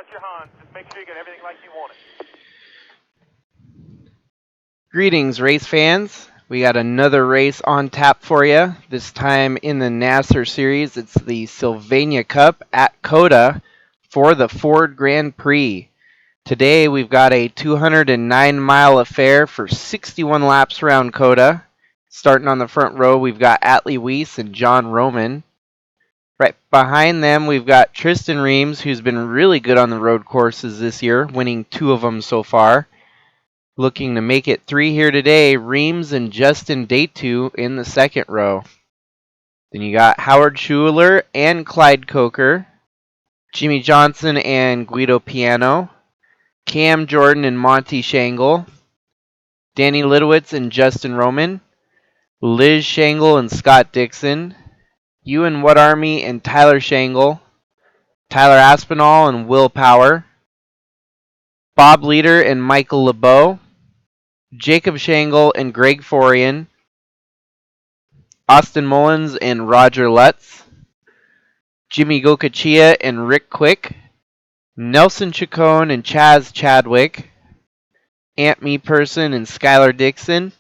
your Hans. Just make sure you get everything like you want it. Greetings, race fans. We got another race on tap for you. This time in the NASCAR series, it's the Sylvania Cup at COTA for the Ford Grand Prix. Today we've got a 209-mile affair for 61 laps around COTA. Starting on the front row, we've got Atlee Weiss and John Roman. Right behind them, we've got Tristan Reams, who's been really good on the road courses this year, winning 2 of them so far. Looking to make it 3 here today, Reams and Justin Day2 in the second row. Then you got Howard Schuler and Clyde Coker, Jimmy Johnson and Guido Piano, Cam Jordan and Monty Shangle, Danny Lidowitz and Justin Roman, Liz Shangle and Scott Dixon, Ewan What Army and Tyler Shangle, Tyler Aspinall and Will Power, Bob Leader and Michael LeBeau, Jacob Shangle and Greg Forian, Austin Mullins and Roger Lutz, Jimmy Gokachia and Rick Quick, Nelson Chacon and Chaz Chadwick, Ant Me Person and Skylar Dixon,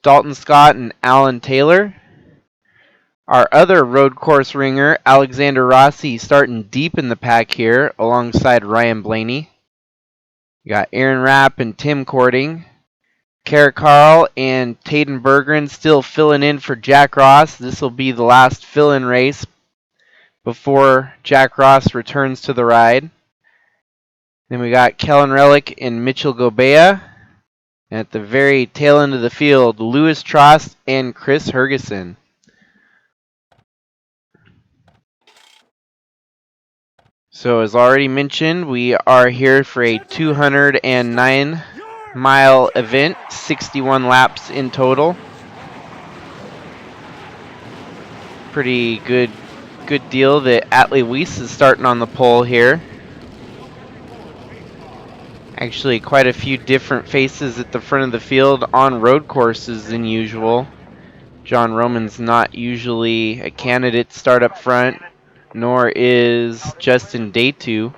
Dalton Scott and Alan Taylor. Our other road course ringer, Alexander Rossi, starting deep in the pack here alongside Ryan Blaney. You got Aaron Rapp and Tim Cording. Kara Carl and Tayden Berggren still filling in for Jack Ross. This will be the last fill-in race before Jack Ross returns to the ride. Then we got Kellen Relic and Mitchell Gobea. And at the very tail end of the field, Lewis Trost and Chris Hergeson. So as already mentioned, we are here for a 209-mile event, 61 laps in total. Pretty good deal that Atlee Weiss is starting on the pole here. Actually, quite a few different faces at the front of the field on road courses than usual. John Roman's not usually a candidate to start up front, nor is Justin Day2,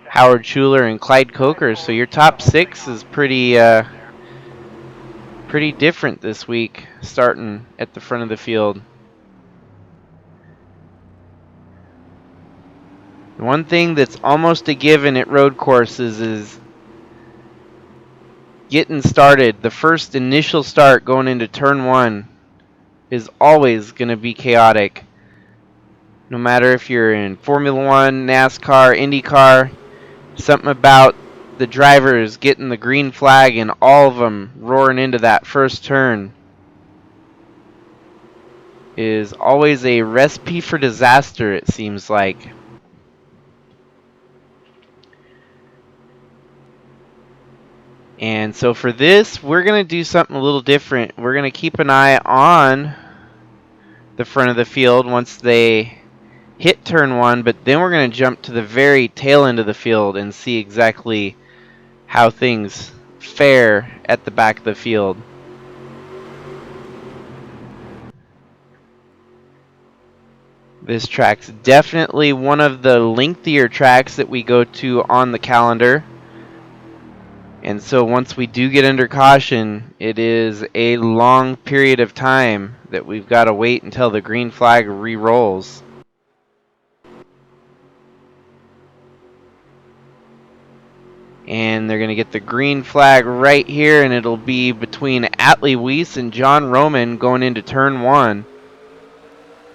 Howard Schuler, and Clyde Coker. So your top 6 is pretty different this week, starting at the front of the field. One thing that's almost a given at road courses is getting started. The first initial start going into turn 1 is always going to be chaotic. No matter if you're in Formula 1, NASCAR, IndyCar, something about the drivers getting the green flag and all of them roaring into that first turn is always a recipe for disaster, it seems like. And so for this, we're going to do something a little different. We're going to keep an eye on the front of the field once they hit turn 1, but then we're going to jump to the very tail end of the field and see exactly how things fare at the back of the field. This track's definitely one of the lengthier tracks that we go to on the calendar. And so once we do get under caution, it is a long period of time that we've got to wait until the green flag re-rolls. And they're going to get the green flag right here, and it'll be between Atlee Weiss and John Roman going into turn 1.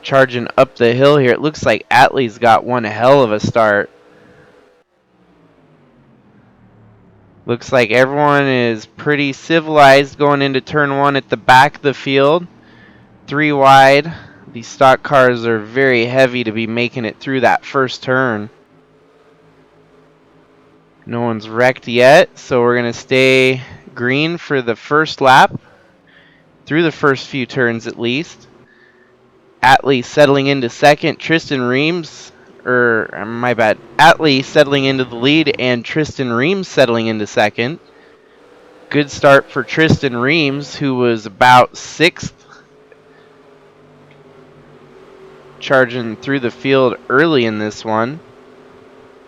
Charging up the hill here. It looks like Atlee's got one hell of a start. Looks like everyone is pretty civilized going into turn 1 at the back of the field. 3 wide. These stock cars are very heavy to be making it through that first turn. No one's wrecked yet, so we're going to stay green for the first lap. Through the first few turns at least. Atlee settling into second. Tristan Reams, Atlee settling into the lead and Tristan Reams settling into second. Good start for Tristan Reams, who was about 6th. Charging through the field early in this one.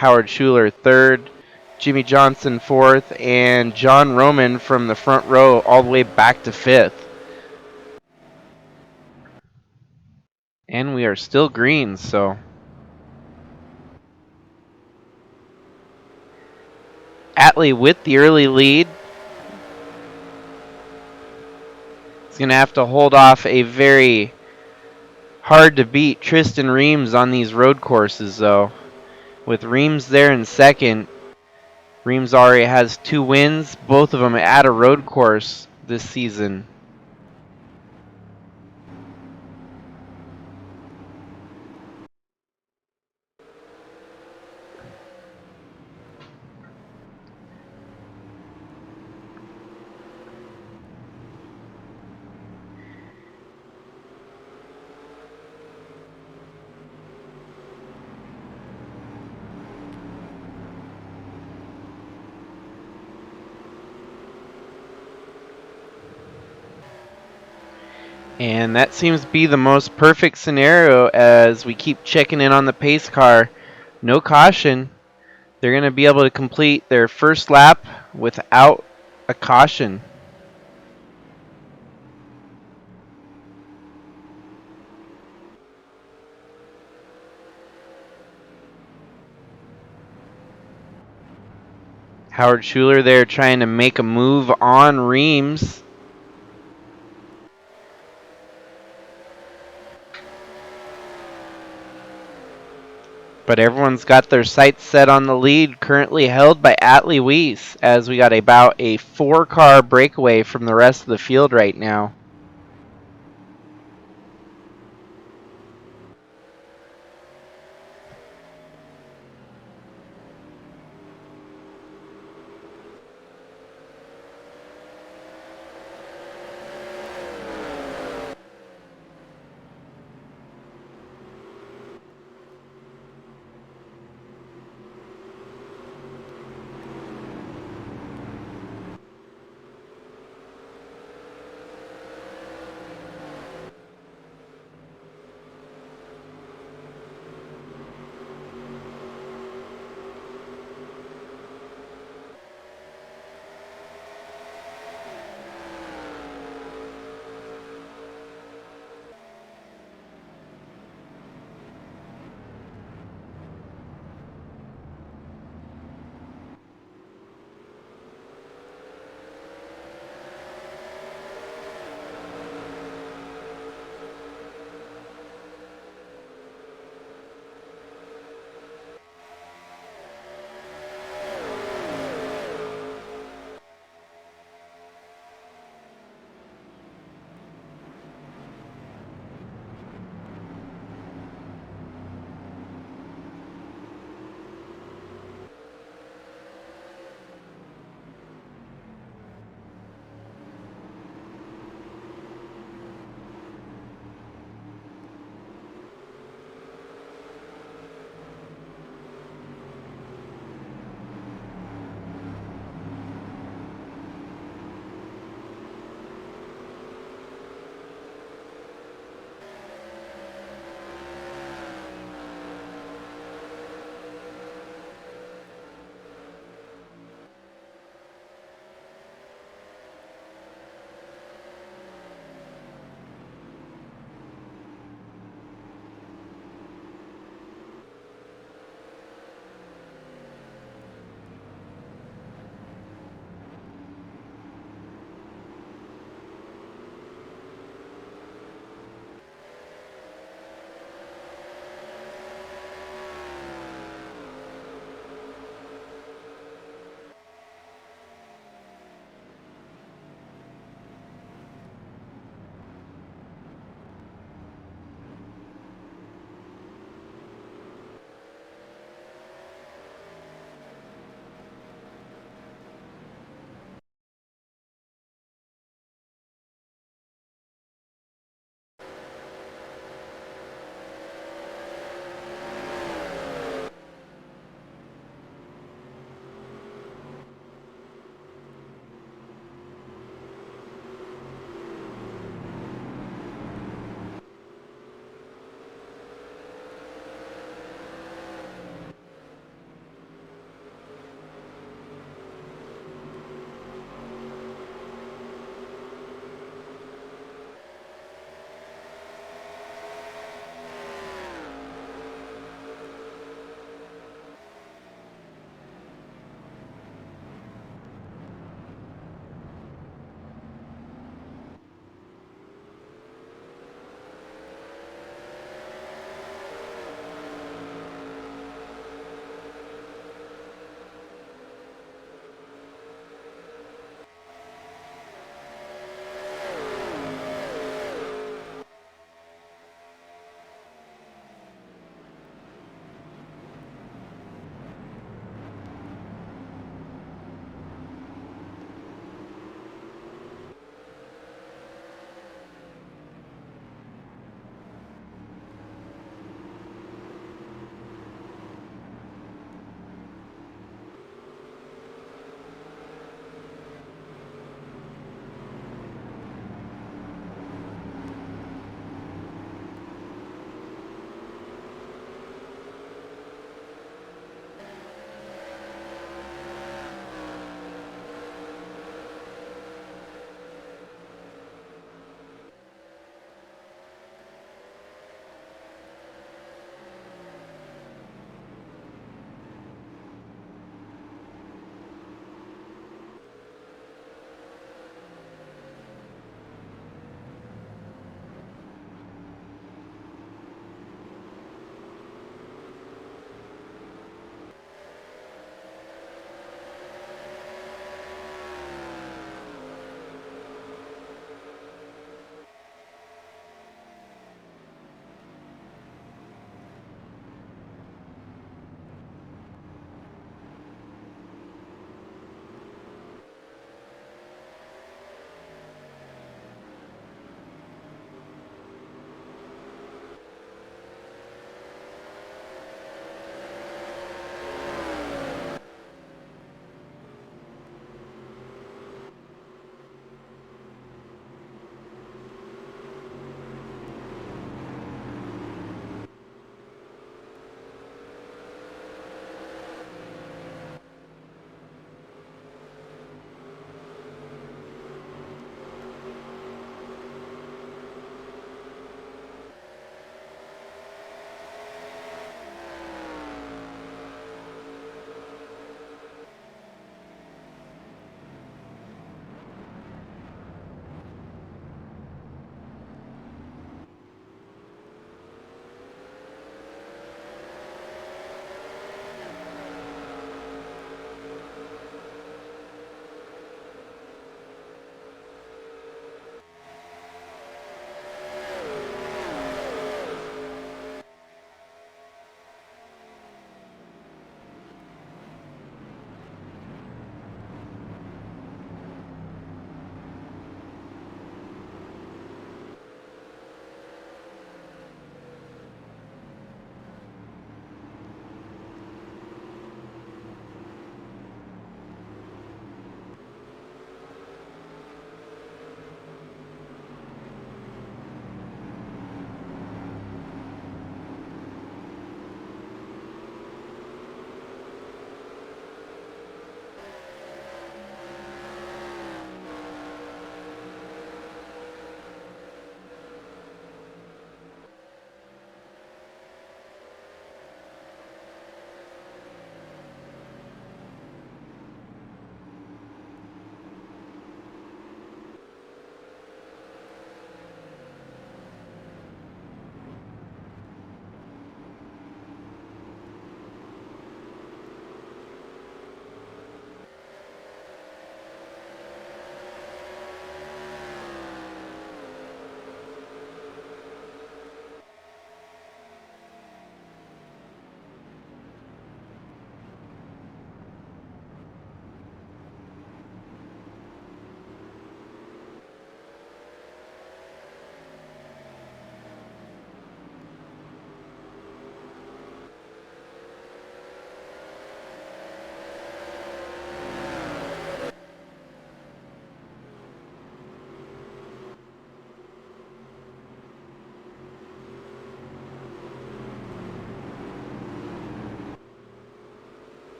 Howard Schuler third, Jimmy Johnson fourth, and John Roman from the front row all the way back to fifth. And we are still green, so Atlee with the early lead. He's going to have to hold off a very hard to beat Tristan Reams on these road courses, though. With Reams there in second, Reams already has 2 wins, both of them at a road course this season. And that seems to be the most perfect scenario as we keep checking in on the pace car. No caution. They're going to be able to complete their first lap without a caution. Howard Schuler there trying to make a move on Reams. But everyone's got their sights set on the lead, currently held by Atlee Weiss, as we got about a 4-car breakaway from the rest of the field right now.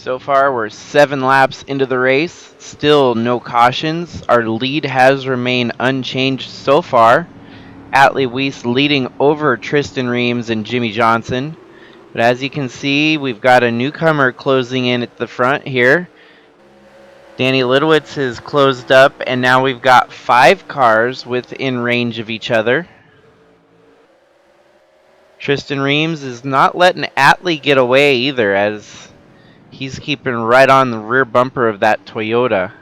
So far, we're 7 laps into the race. Still no cautions. Our lead has remained unchanged so far. Atlee Weiss leading over Tristan Reams and Jimmy Johnson. But as you can see, we've got a newcomer closing in at the front here. Danny Lidowitz has closed up, and now we've got 5 cars within range of each other. Tristan Reams is not letting Atlee get away either, as he's keeping right on the rear bumper of that Toyota.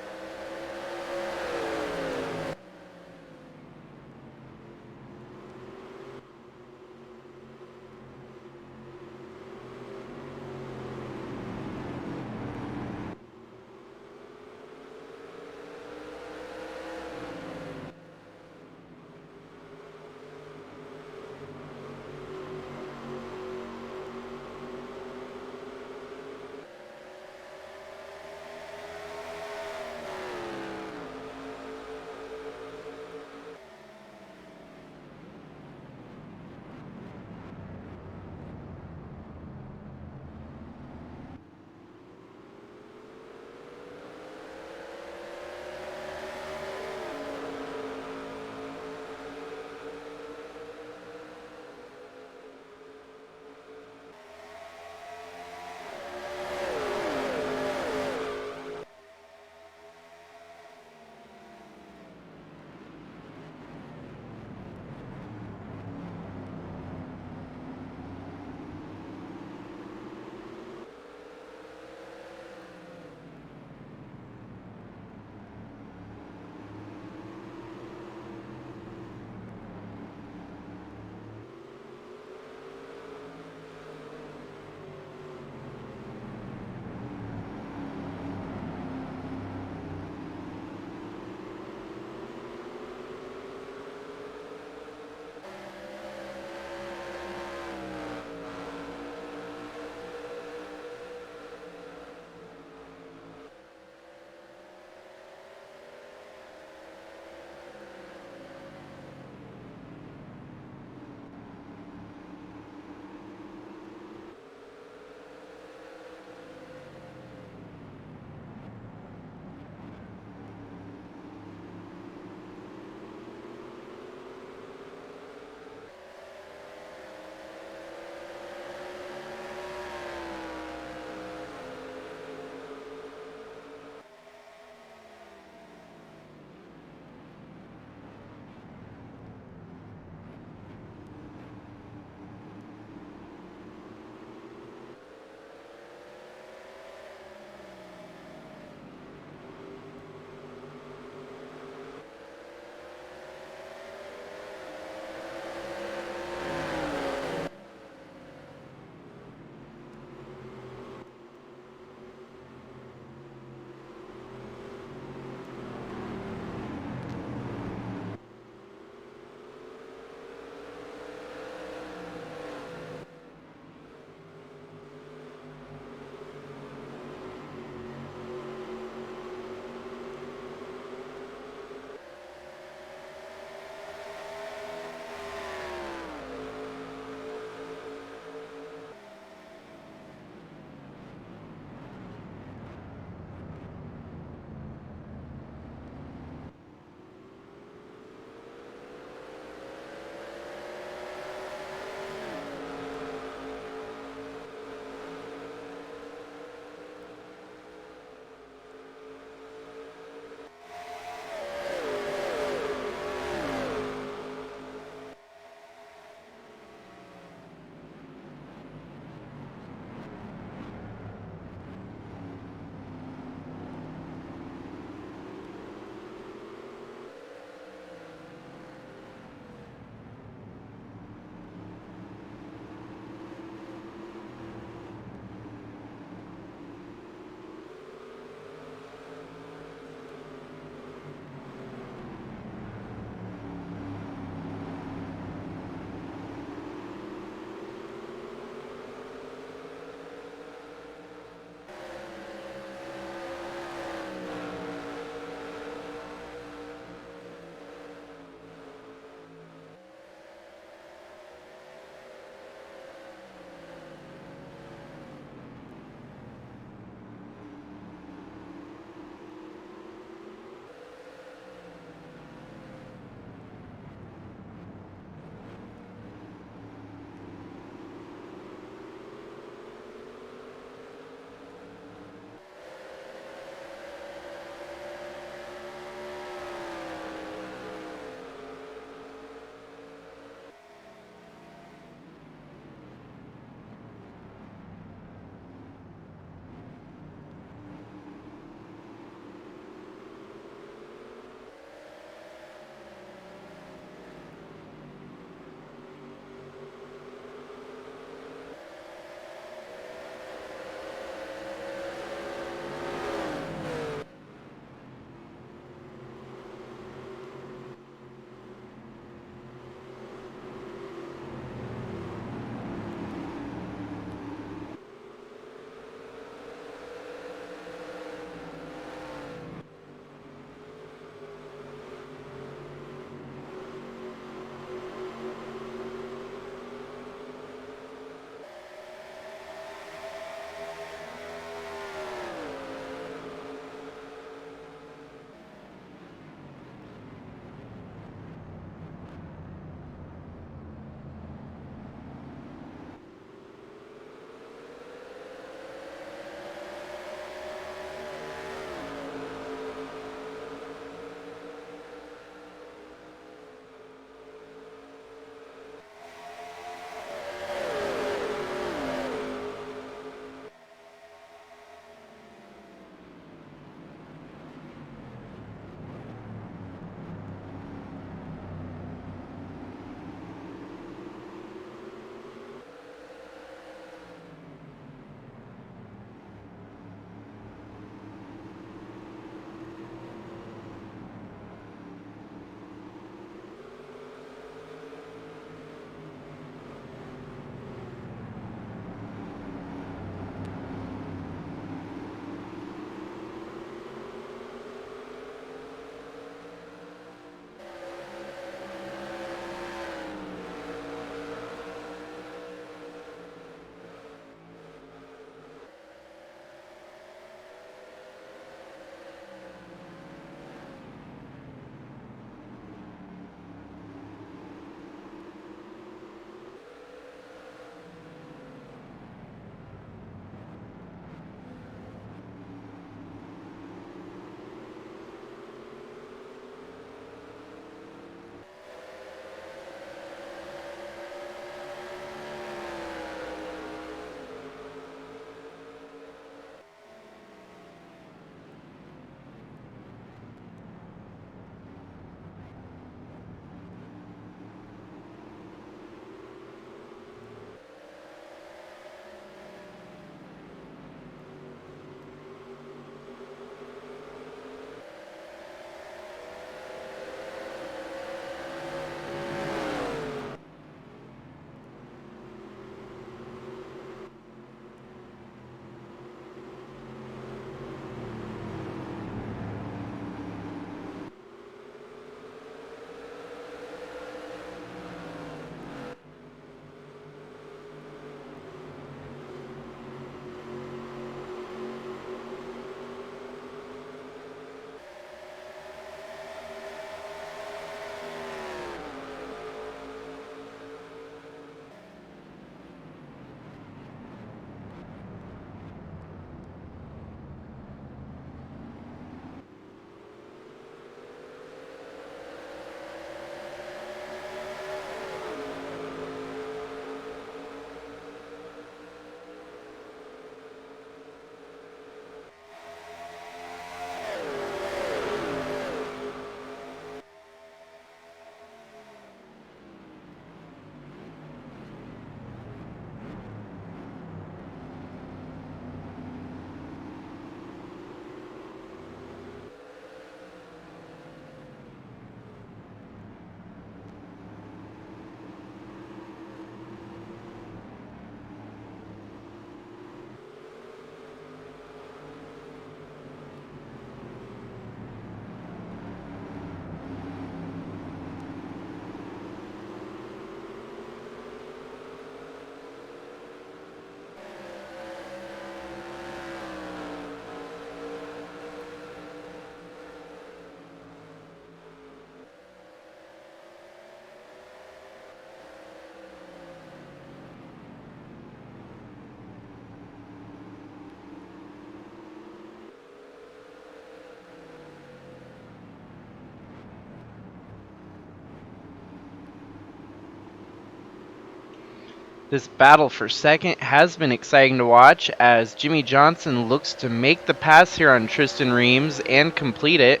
This battle for second has been exciting to watch as Jimmy Johnson looks to make the pass here on Tristan Reams and complete it.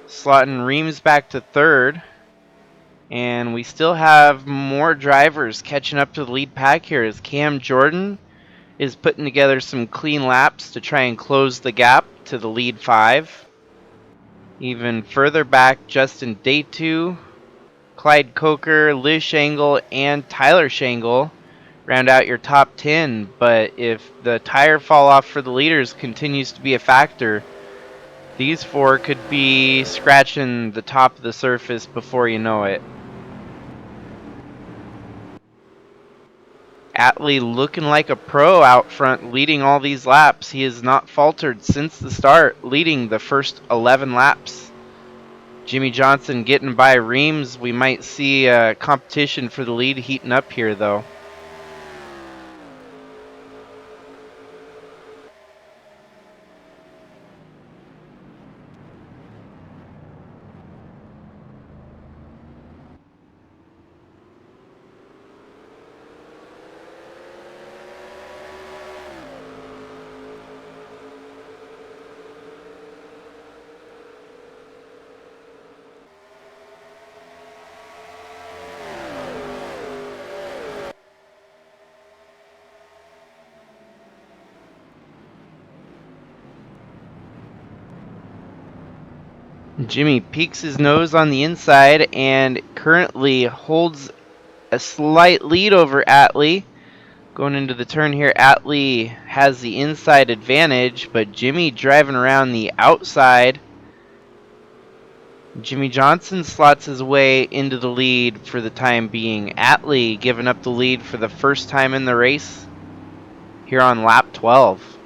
Slotting Reams back to third. And we still have more drivers catching up to the lead pack here as Cam Jordan is putting together some clean laps to try and close the gap to the lead 5. Even further back, Justin Day2, Clyde Coker, Liz Shangle, and Tyler Shangle round out your top 10. But if the tire fall off for the leaders continues to be a factor, these 4 could be scratching the top of the surface before you know it. Atlee looking like a pro out front, leading all these laps. He has not faltered since the start, leading the first 11 laps. Jimmy Johnson getting by Reams. We might see a competition for the lead heating up here, though. Jimmy peeks his nose on the inside and currently holds a slight lead over Atlee. Going into the turn here, Atlee has the inside advantage, but Jimmy driving around the outside. Jimmy Johnson slots his way into the lead for the time being. Atlee giving up the lead for the first time in the race here on lap 12.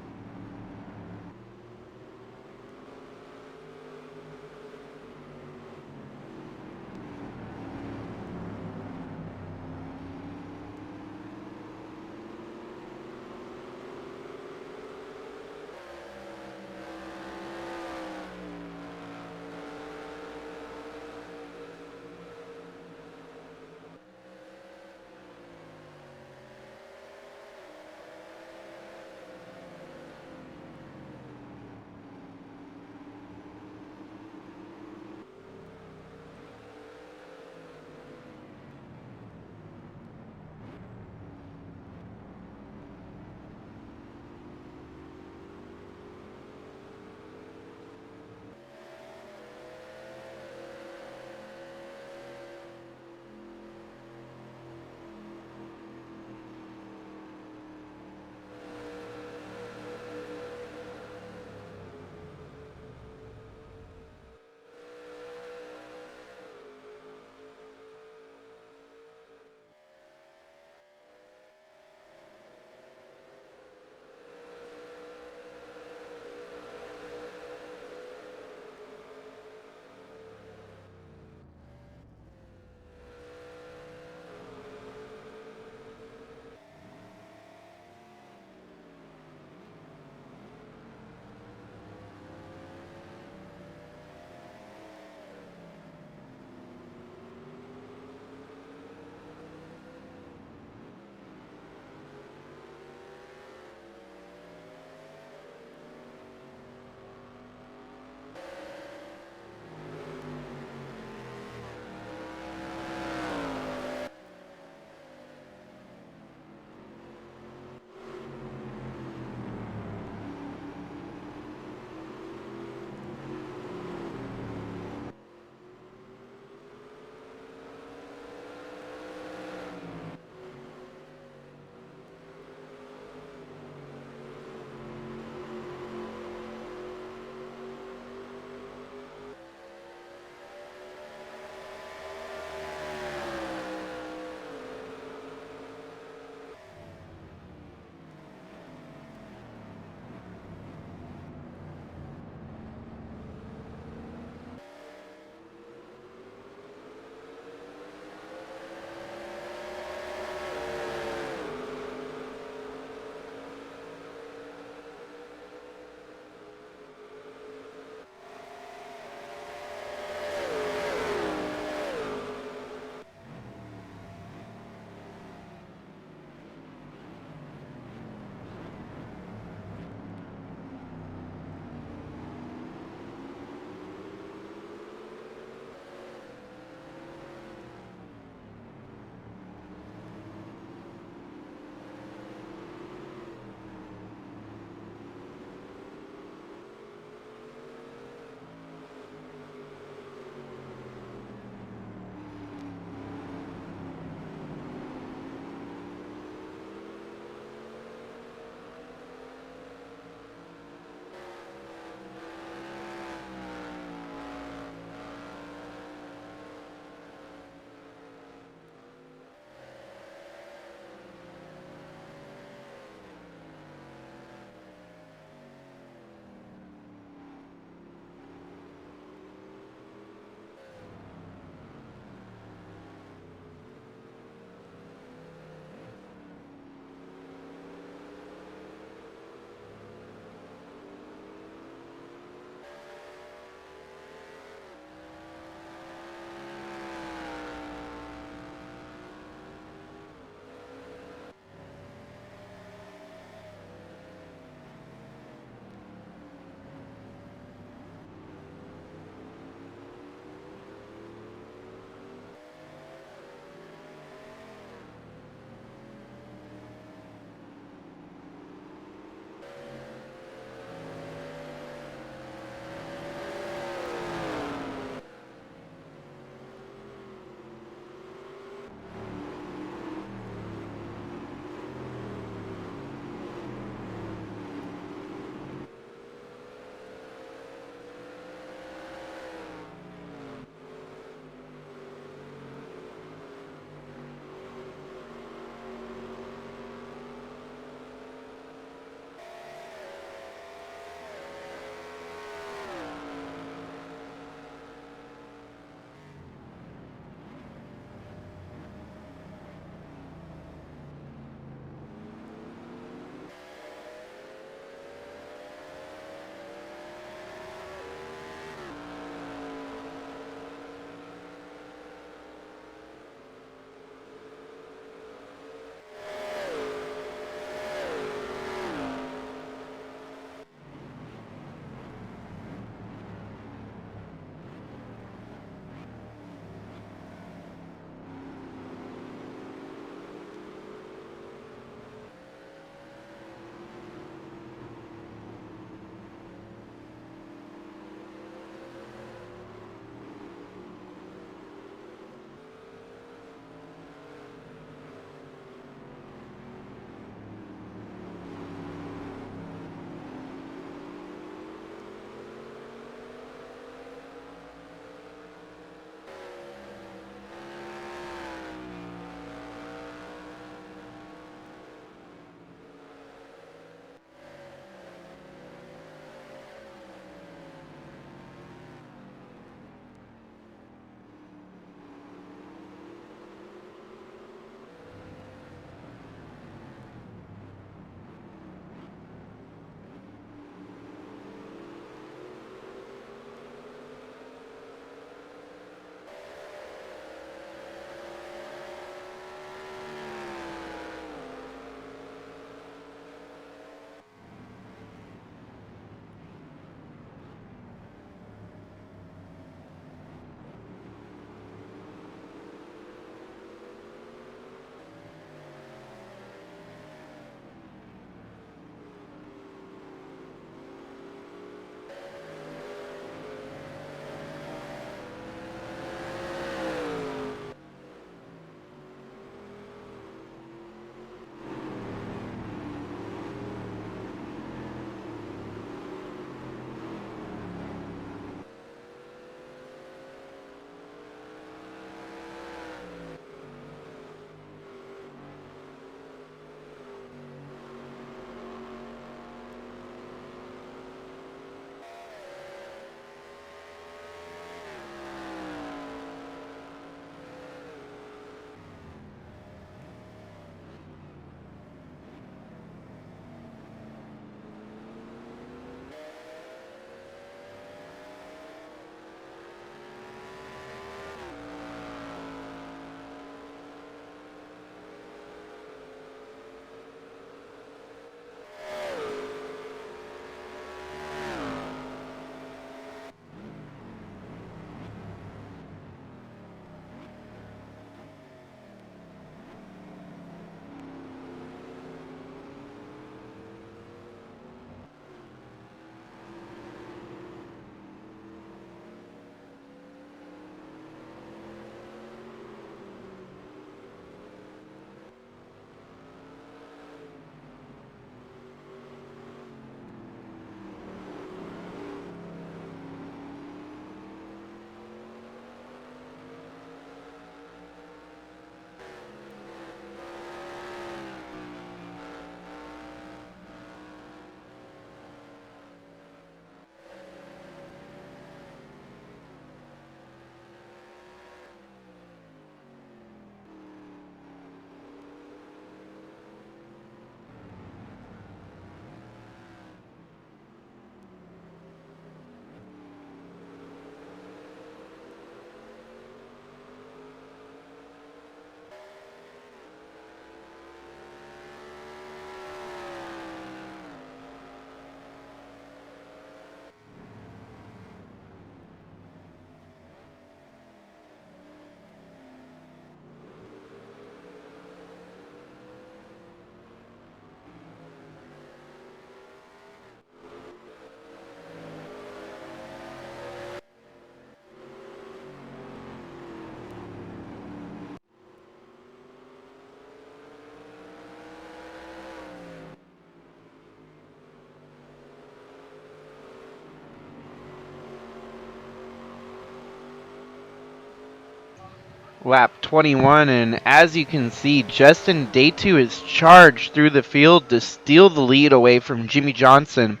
lap 21, and as you can see, Justin Day 2 is charged through the field to steal the lead away from Jimmy Johnson.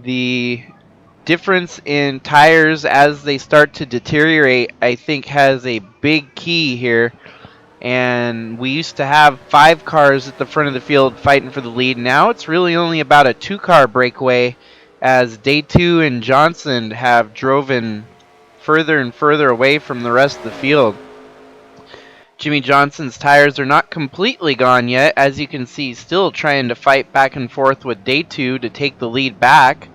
The difference in tires as they start to deteriorate, I think, has a big key here. And we used to have 5 cars at the front of the field fighting for the lead. Now it's really only about a 2-car breakaway as Day 2 and Johnson have driven further and further away from the rest of the field. Jimmy Johnson's tires are not completely gone yet. As you can see, still trying to fight back and forth with Day 2 to take the lead back.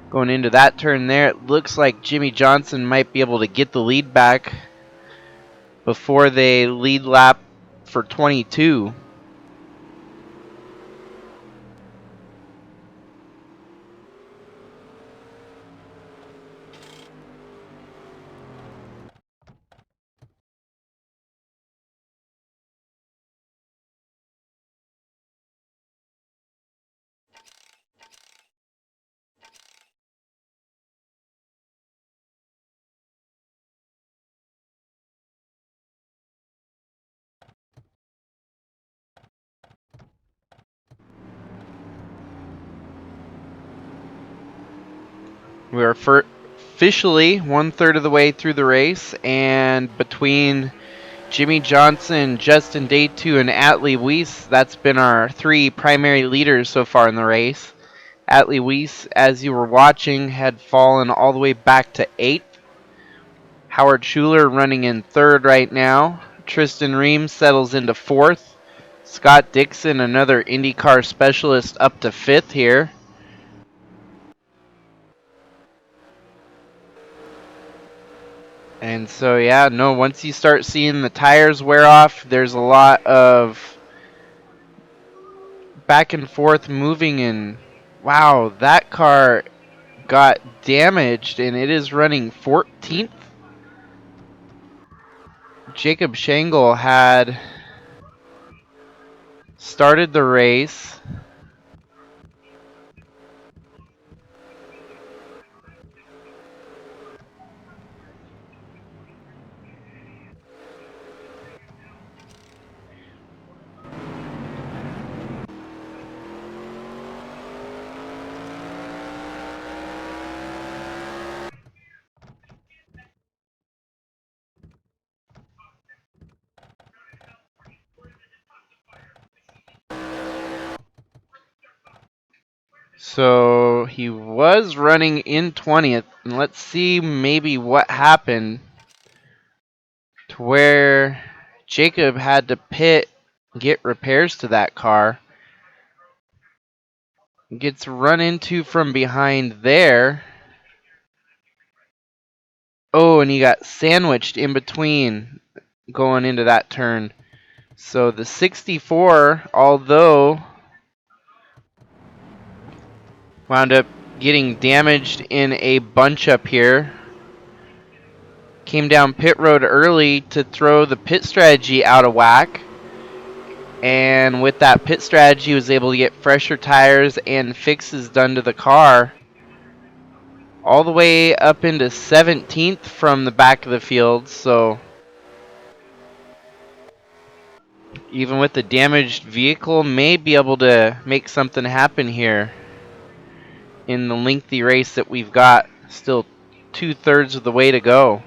Going into that turn there, it looks like Jimmy Johnson might be able to get the lead back before they lead lap for 22. We are officially 1/3 of the way through the race, and between Jimmy Johnson, Justin Day 2, and Atlee Weiss, that's been our 3 primary leaders so far in the race. Atlee Weiss, as you were watching, had fallen all the way back to 8th. Howard Schuler running in 3rd right now. Tristan Reams settles into 4th. Scott Dixon, another IndyCar specialist, up to 5th here. And so, yeah, no, once you start seeing the tires wear off, there's a lot of back and forth moving, and wow, that car got damaged and it is running 14th. Jacob Schenkel had started the race. So he was running in 20th, and let's see maybe what happened to where Jacob had to pit, get repairs to that car. Gets run into from behind there. Oh, and he got sandwiched in between going into that turn. So the 64, although wound up getting damaged in a bunch up here, came down pit road early to throw the pit strategy out of whack. And with that pit strategy, was able to get fresher tires and fixes done to the car. All the way up into 17th from the back of the field. So even with the damaged vehicle, may be able to make something happen here in the lengthy race that we've got. Still 2/3 of the way to go.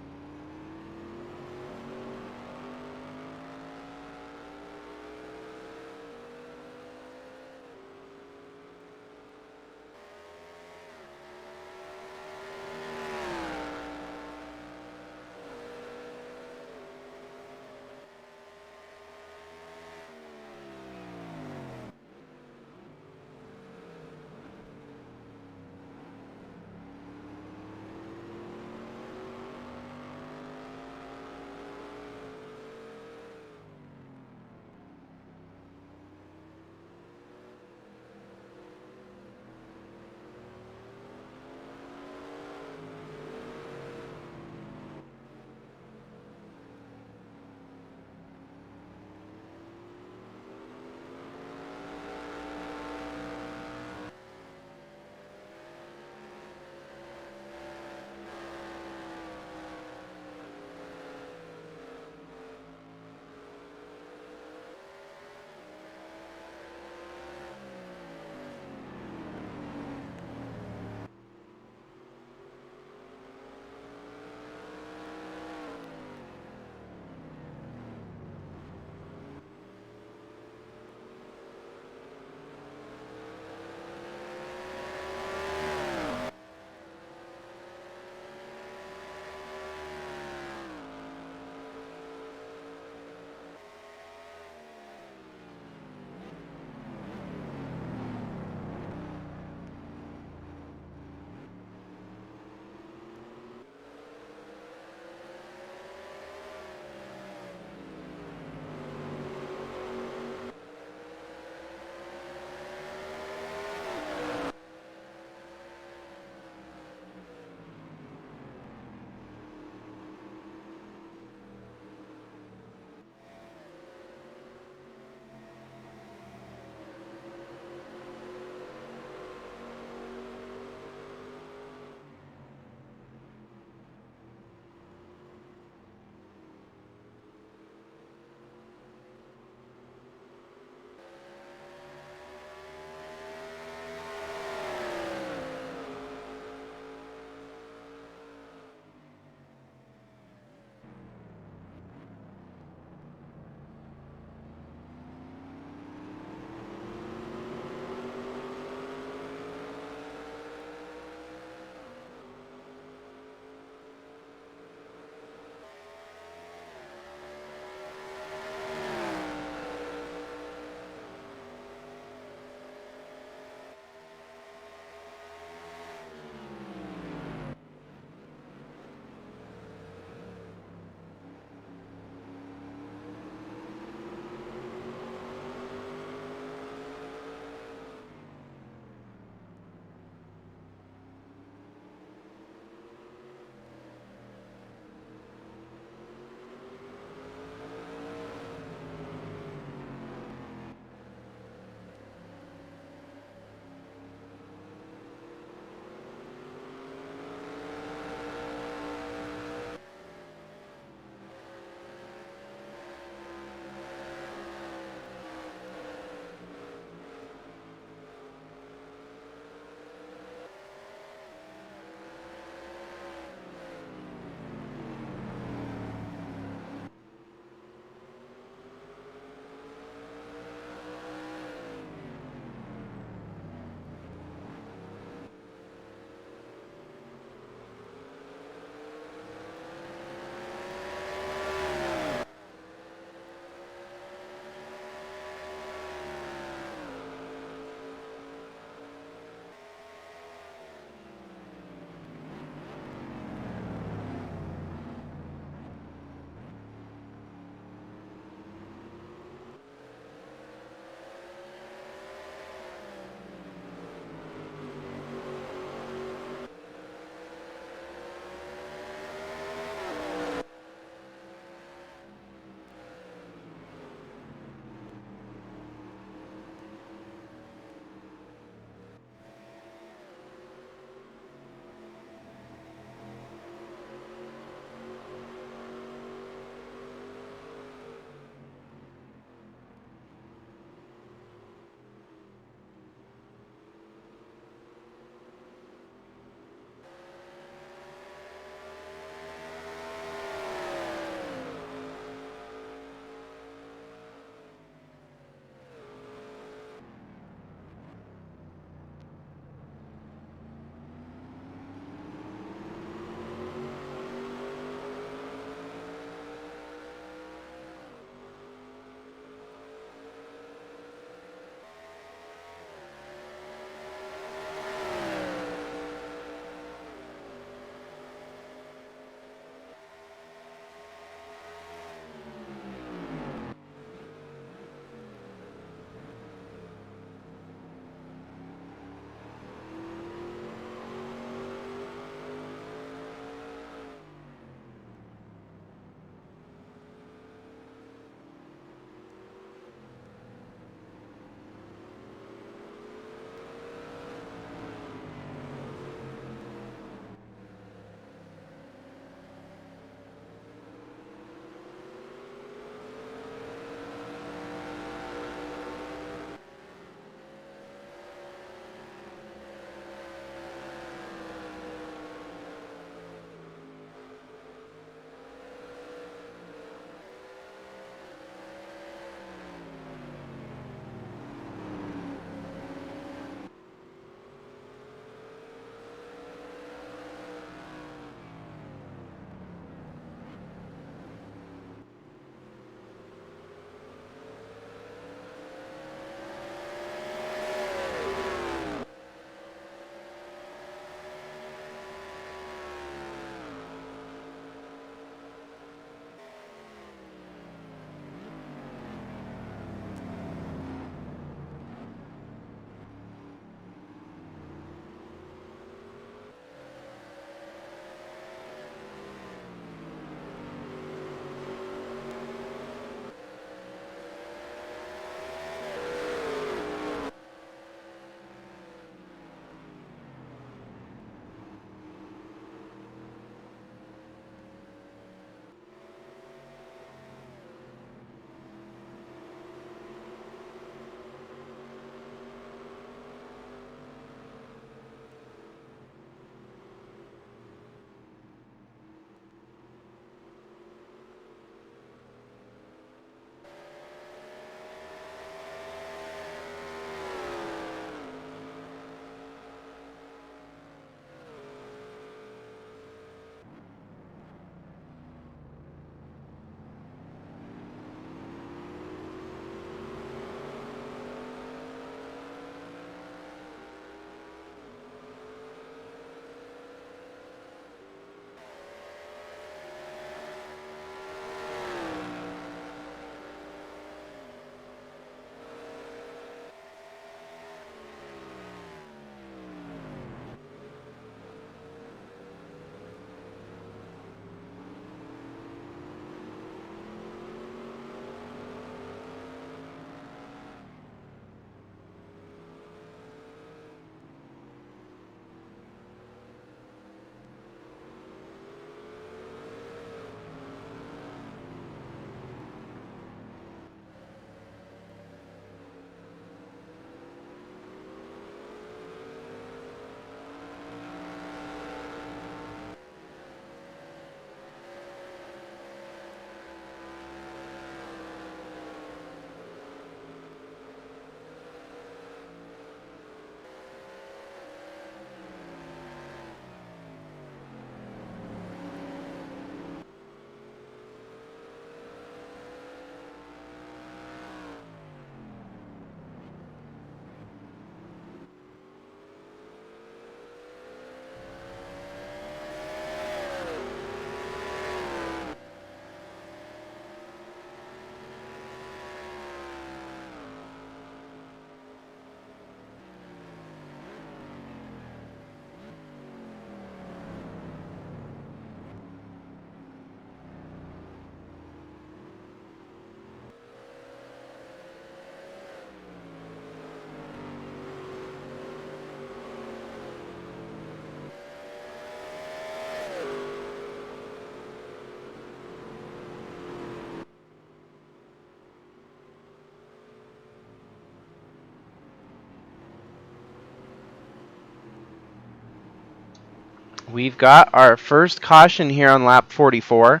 We've got our first caution here on lap 44.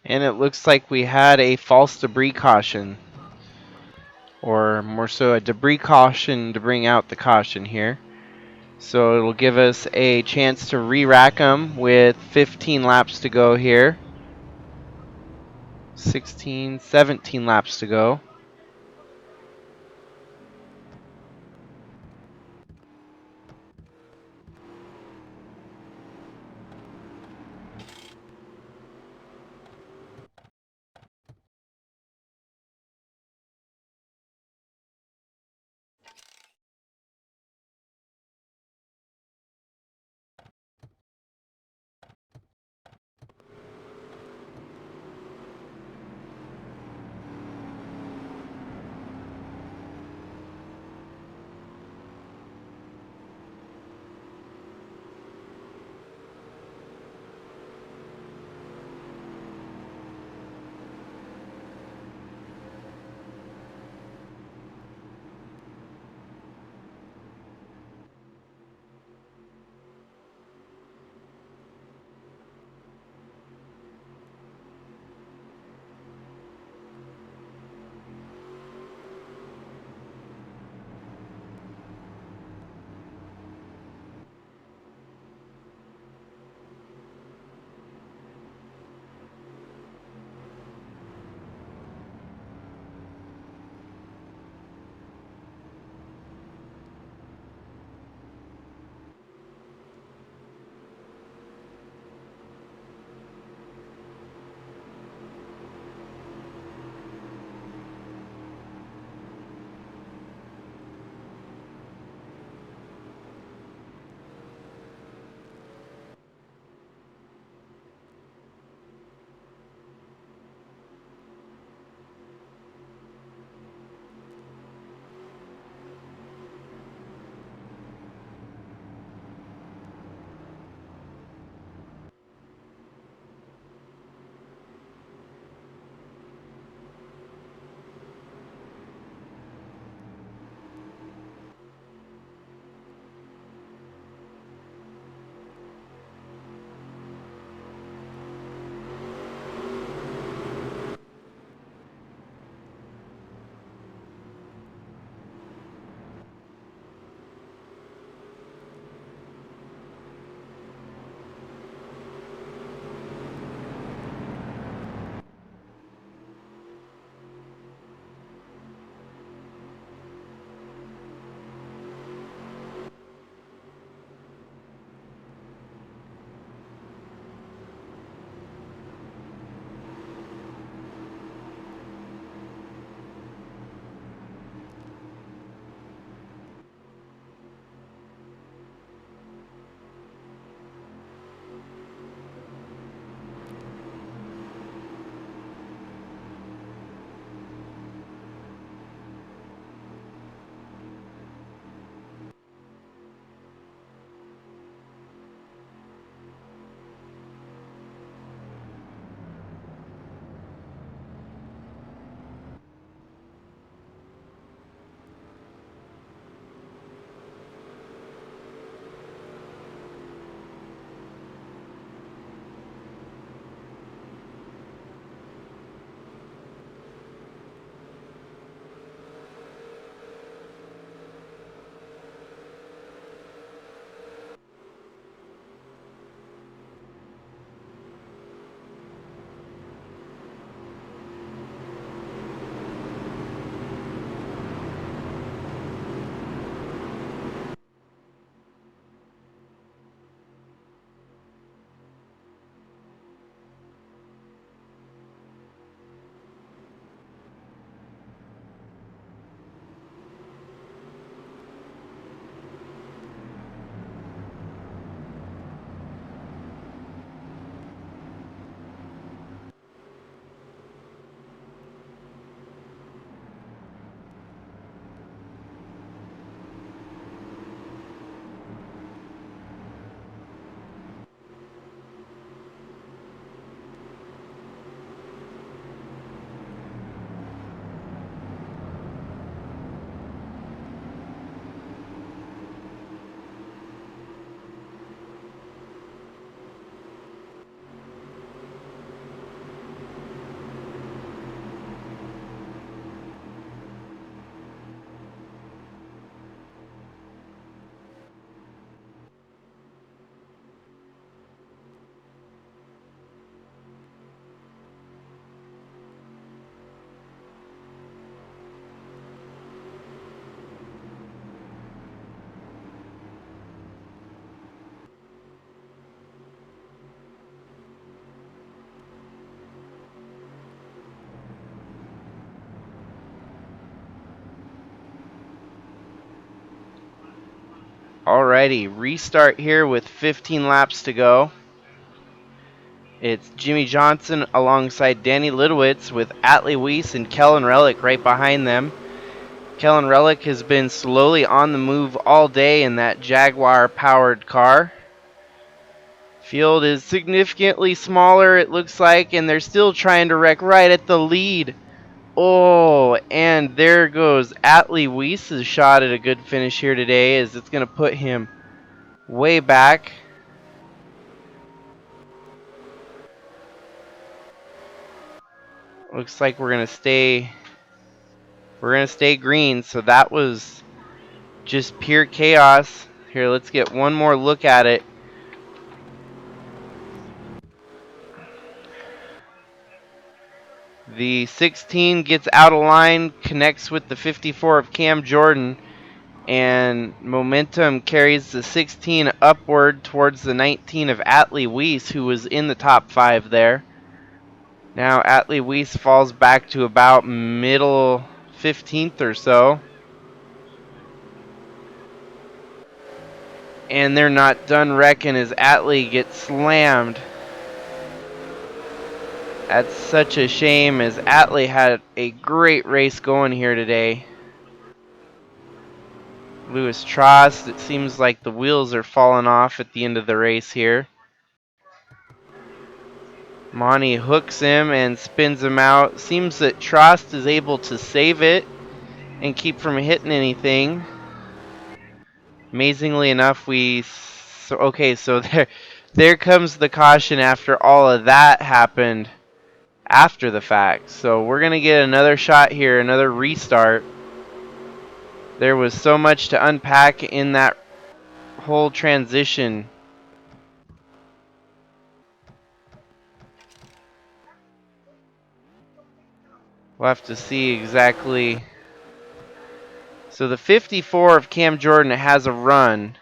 And it looks like we had a false debris caution, or more so a debris caution to bring out the caution here. So it'll give us a chance to re-rack them with 15 laps to go here. 16, 17 laps to go. Alrighty, restart here with 15 laps to go. It's Jimmy Johnson alongside Danny Lidowitz with Atlee Weiss and Kellen Relic right behind them. Kellen Relic has been slowly on the move all day in that Jaguar-powered car. Field is significantly smaller, it looks like, and they're still trying to wreck right at the lead. Oh, and there goes Atlee Weiss's shot at a good finish here today, as it's going to put him way back. Looks like we're going to stay green, so that was just pure chaos. Here, let's get one more look at it. The 16 gets out of line, connects with the 54 of Cam Jordan, and momentum carries the 16 upward towards the 19 of Atlee Weiss, who was in the top 5 there. Now Atlee Weiss falls back to about middle 15th or so. And they're not done wrecking as Atlee gets slammed. That's such a shame, as Atlee had a great race going here today. Lewis Trost, it seems like the wheels are falling off at the end of the race here. Monty hooks him and spins him out. Seems that Trost is able to save it and keep from hitting anything. Amazingly enough, so there comes the caution after all of that happened after the fact. So we're going to get another shot here, another restart. There was so much to unpack in that whole transition. We'll have to see exactly. So the 54 of Cam Jordan has a run.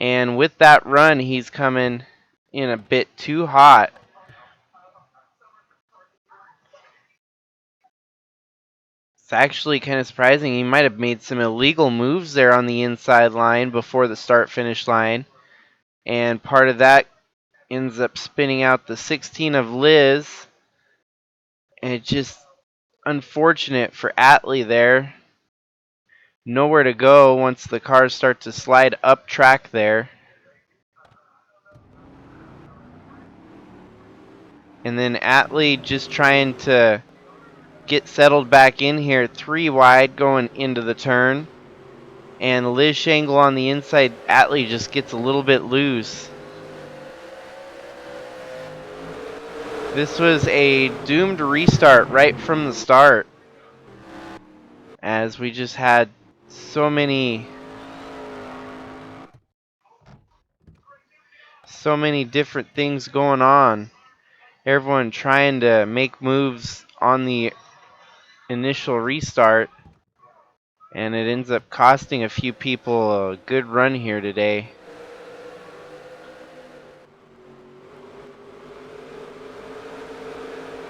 And with that run, he's coming in a bit too hot. It's actually kind of surprising. He might have made some illegal moves there on the inside line before the start-finish line. And part of that ends up spinning out the 16 of Liz. And it's just unfortunate for Atlee there. Nowhere to go once the cars start to slide up track there. And then Atlee just trying to get settled back in here, 3 wide going into the turn. And Liz Shangle on the inside, Atlee just gets a little bit loose. This was a doomed restart right from the start, as we just had so many different things going on. Everyone trying to make moves on the initial restart, and it ends up costing a few people a good run here today.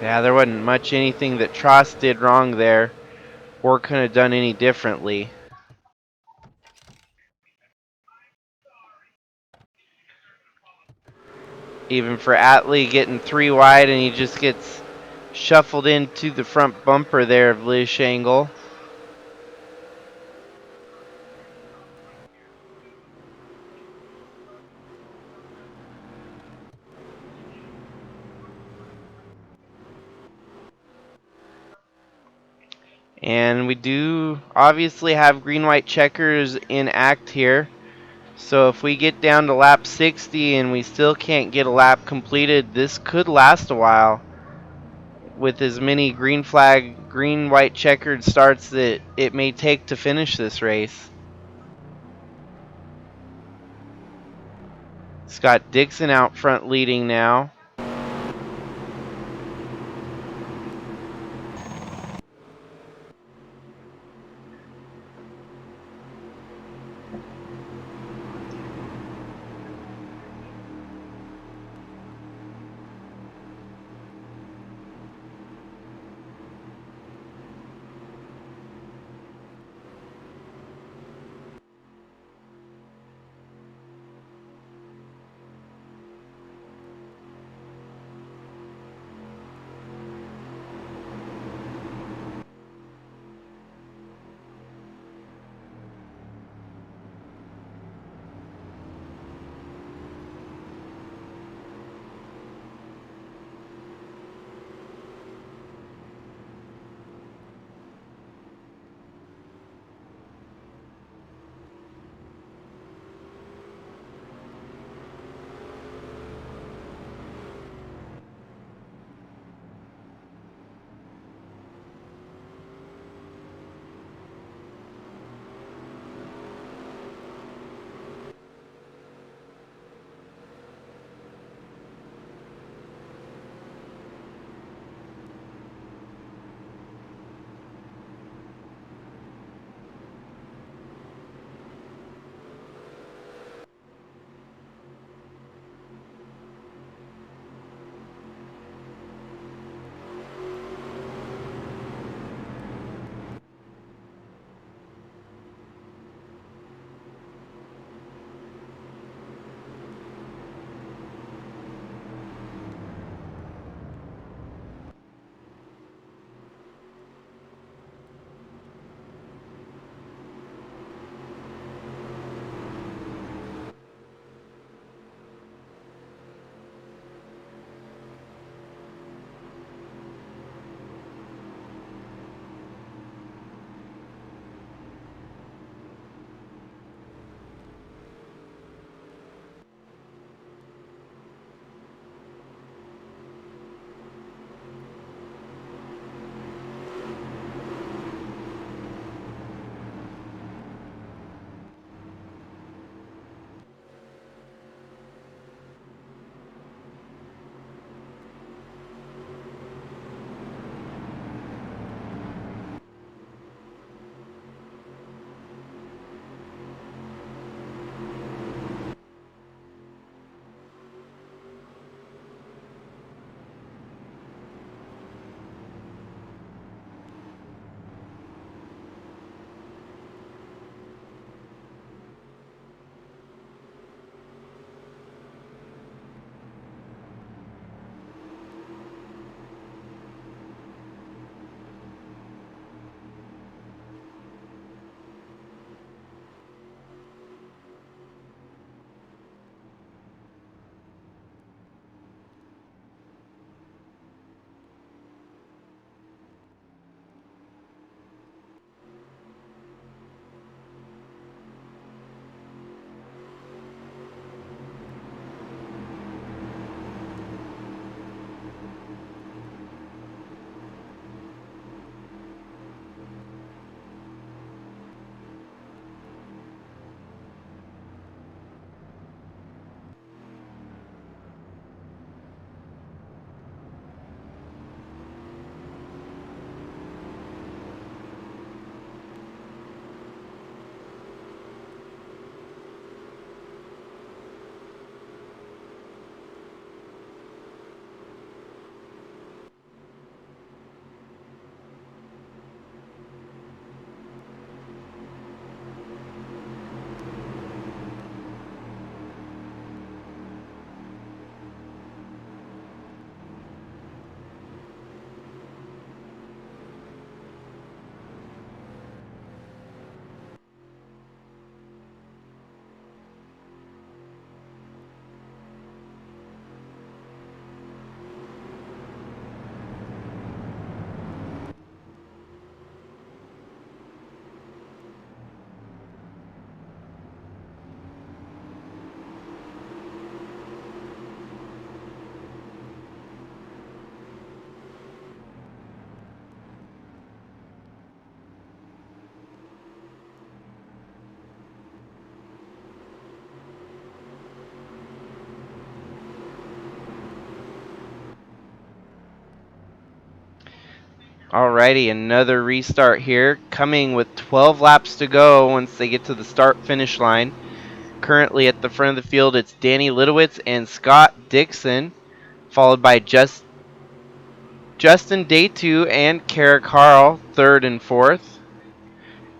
Yeah, there wasn't much anything that Trost did wrong there or could have done any differently. Even for Atlee getting 3 wide, and he just gets shuffled into the front bumper there of Liz Shangle. And we do obviously have green-white checkers in act here. So if we get down to lap 60 and we still can't get a lap completed, this could last a while with as many green flag, green-white checkered starts that it may take to finish this race. Scott Dixon out front leading now. Alrighty, another restart here, coming with 12 laps to go once they get to the start-finish line. Currently at the front of the field, it's Danny Litowitz and Scott Dixon, followed by Justin Day 2 and Kara Carl, third and fourth.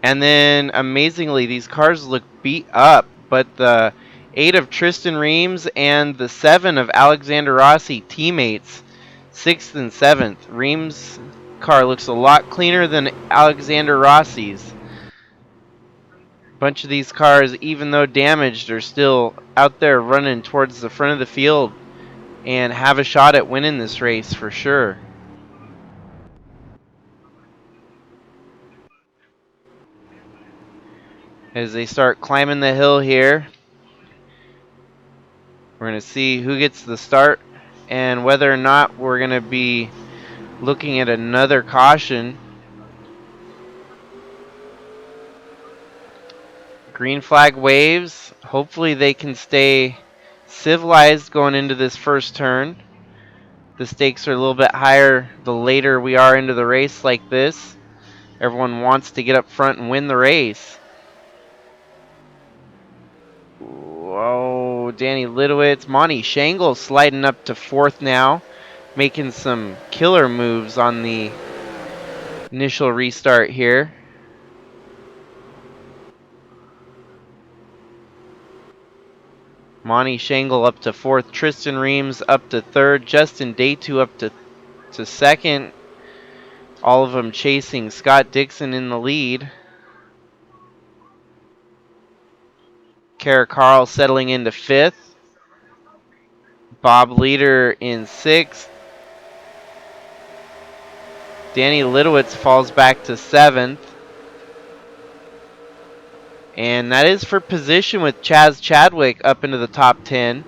And then, amazingly, these cars look beat up, but the 8 of Tristan Reams and the 7 of Alexander Rossi teammates, 6th and 7th. Reams' car looks a lot cleaner than Alexander Rossi's. A bunch of these cars, even though damaged, are still out there running towards the front of the field and have a shot at winning this race for sure. As they start climbing the hill here, we're going to see who gets the start and whether or not we're going to be looking at another caution. Green flag waves. Hopefully they can stay civilized going into this first turn. The stakes are a little bit higher the later we are into the race like this. Everyone wants to get up front and win the race. Whoa, Danny Litowitz. Monty Shangle sliding up to fourth now, making some killer moves on the initial restart here. Monty Shangle up to fourth. Tristan Reams up to third. Justin Day 2 up to second. All of them chasing Scott Dixon in the lead. Kara Carl settling into fifth. Bob Leader in sixth. Danny Litowitz falls back to seventh. And that is for position with Chaz Chadwick up into the top 10.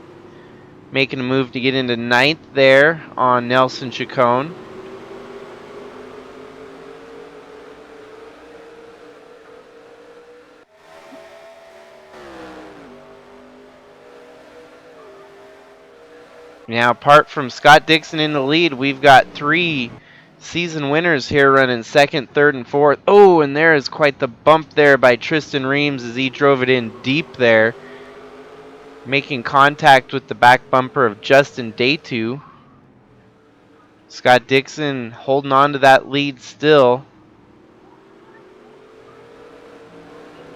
Making a move to get into ninth there on Nelson Chacon. Now, apart from Scott Dixon in the lead, we've got 3 season winners here running second, third, and fourth. Oh, and there is quite the bump there by Tristan Reams as he drove it in deep there, making contact with the back bumper of Justin Day 2. Scott Dixon holding on to that lead still.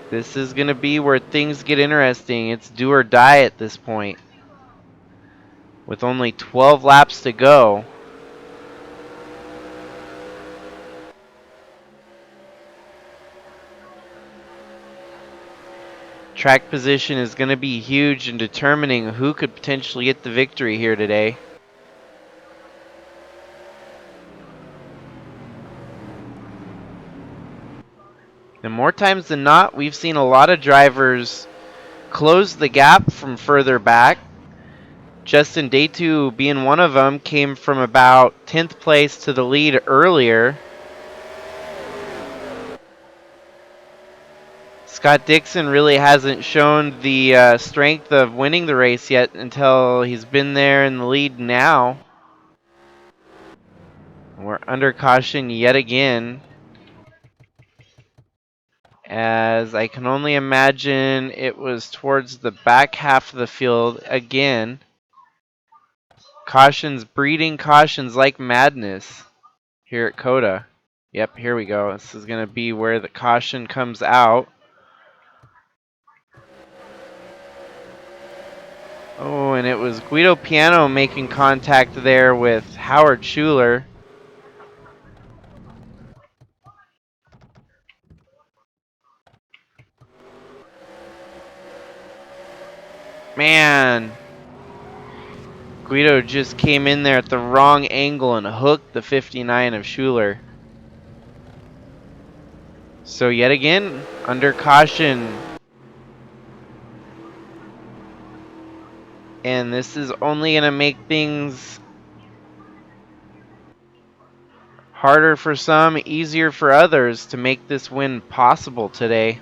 This is going to be where things get interesting. It's do or die at this point. With only 12 laps to go. Track position is going to be huge in determining who could potentially get the victory here today. And more times than not, we've seen a lot of drivers close the gap from further back. Justin Day 2 being one of them, came from about 10th place to the lead earlier. Scott Dixon really hasn't shown the strength of winning the race yet until he's been there in the lead now. We're under caution yet again, as I can only imagine it was towards the back half of the field again. Cautions breeding cautions like madness here at COTA. Yep, here we go. This is going to be where the caution comes out. Oh, and it was Guido Piano making contact there with Howard Schuler. Man, Guido just came in there at the wrong angle and hooked the 59 of Schuler. So yet again, under caution. And this is only going to make things harder for some, easier for others to make this win possible today.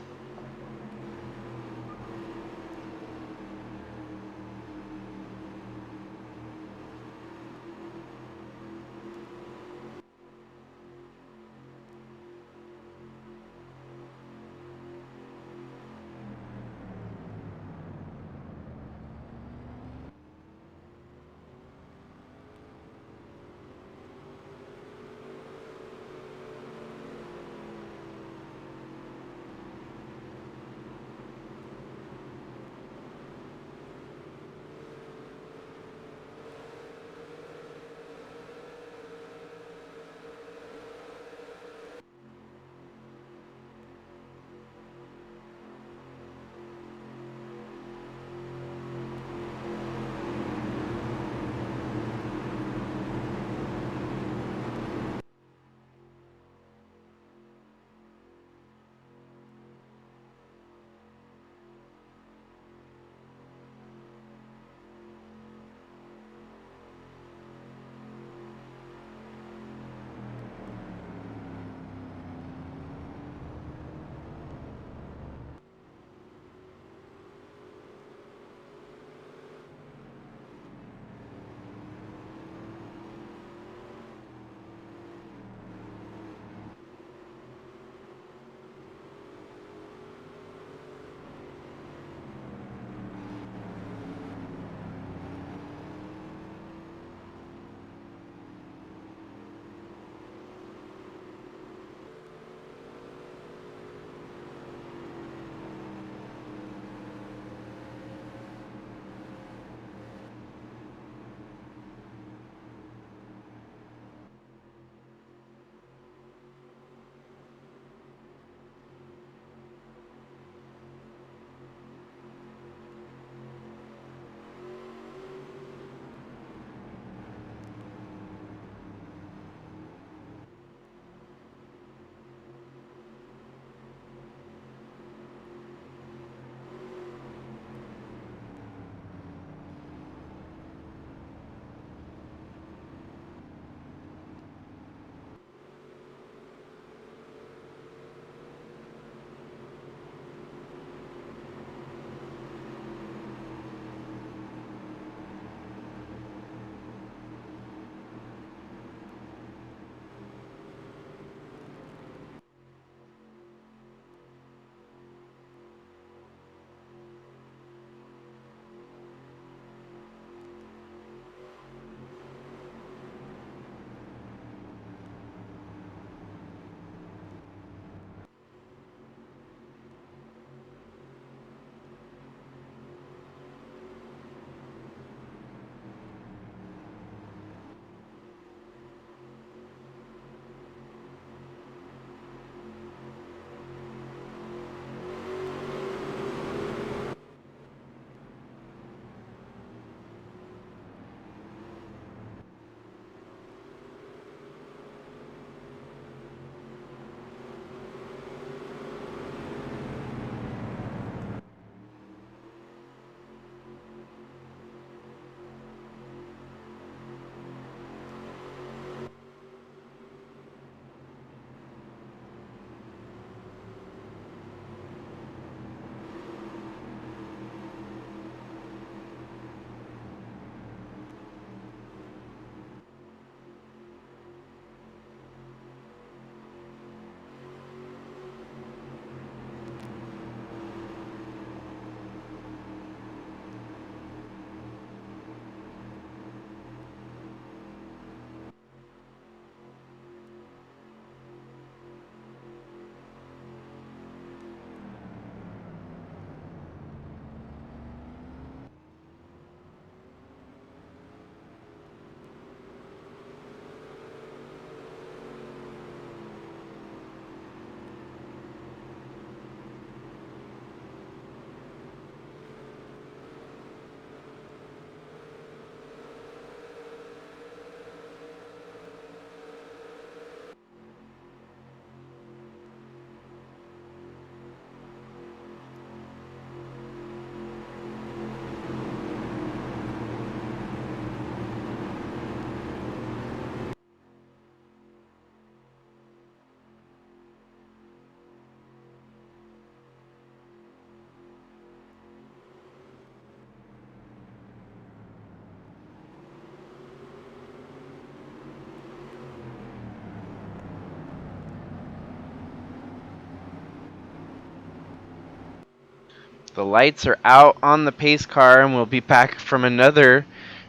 The lights are out on the pace car, and we'll be back from another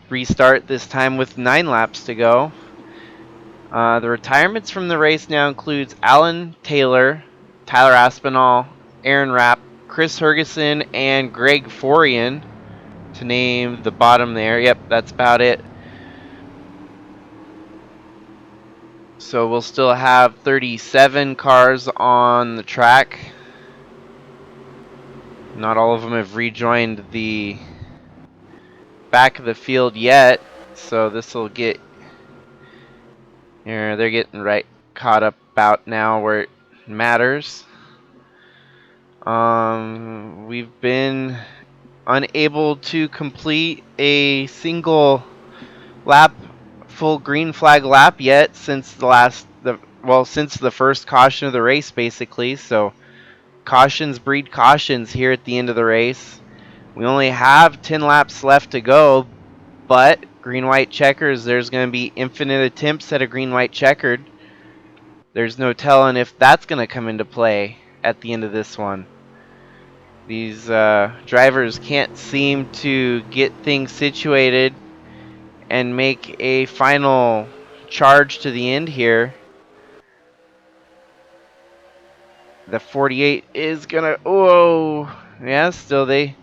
restart, this time with 9 laps to go. The retirements from the race now includes Alan Taylor, Tyler Aspinall, Aaron Rapp, Chris Hergeson, and Greg Forian, to name the bottom there. Yep, that's about it. So we'll still have 37 cars on the track. Not all of them have rejoined the back of the field yet, so this will get here. They're getting right caught up about now where it matters. We've been unable to complete a single lap, full green flag lap yet since since the first caution of the race, basically. So cautions breed cautions here at the end of the race. We only have 10 laps left to go, but green-white checkers, there's going to be infinite attempts at a green-white checkered. There's no telling if that's going to come into play at the end of this one. These drivers can't seem to get things situated and make a final charge to the end here. The 48 is gonna, whoa, yeah, still they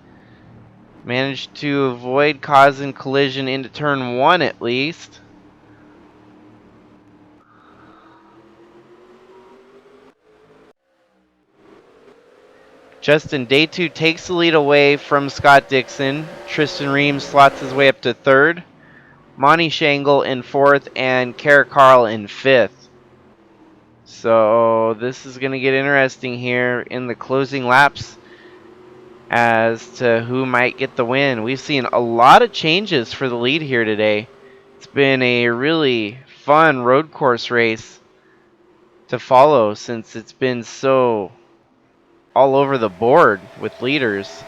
managed to avoid causing collision into turn 1 at least. Justin Day 2 takes the lead away from Scott Dixon. Tristan Reams slots his way up to 3rd. Monty Shangle in 4th, and Kara Carl in 5th. So this is going to get interesting here in the closing laps as to who might get the win. We've seen a lot of changes for the lead here today. It's been a really fun road course race to follow since it's been so all over the board with leaders.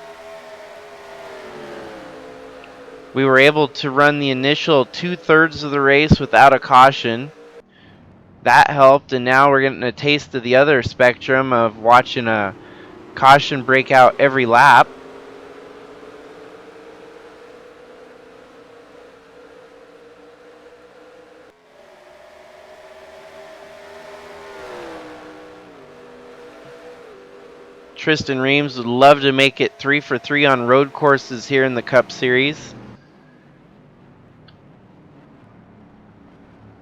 We were able to run the initial 2/3 of the race without a caution. That helped, and now we're getting a taste of the other spectrum of watching a caution break out every lap. Tristan Reams would love to make it 3 for 3 on road courses here in the Cup Series.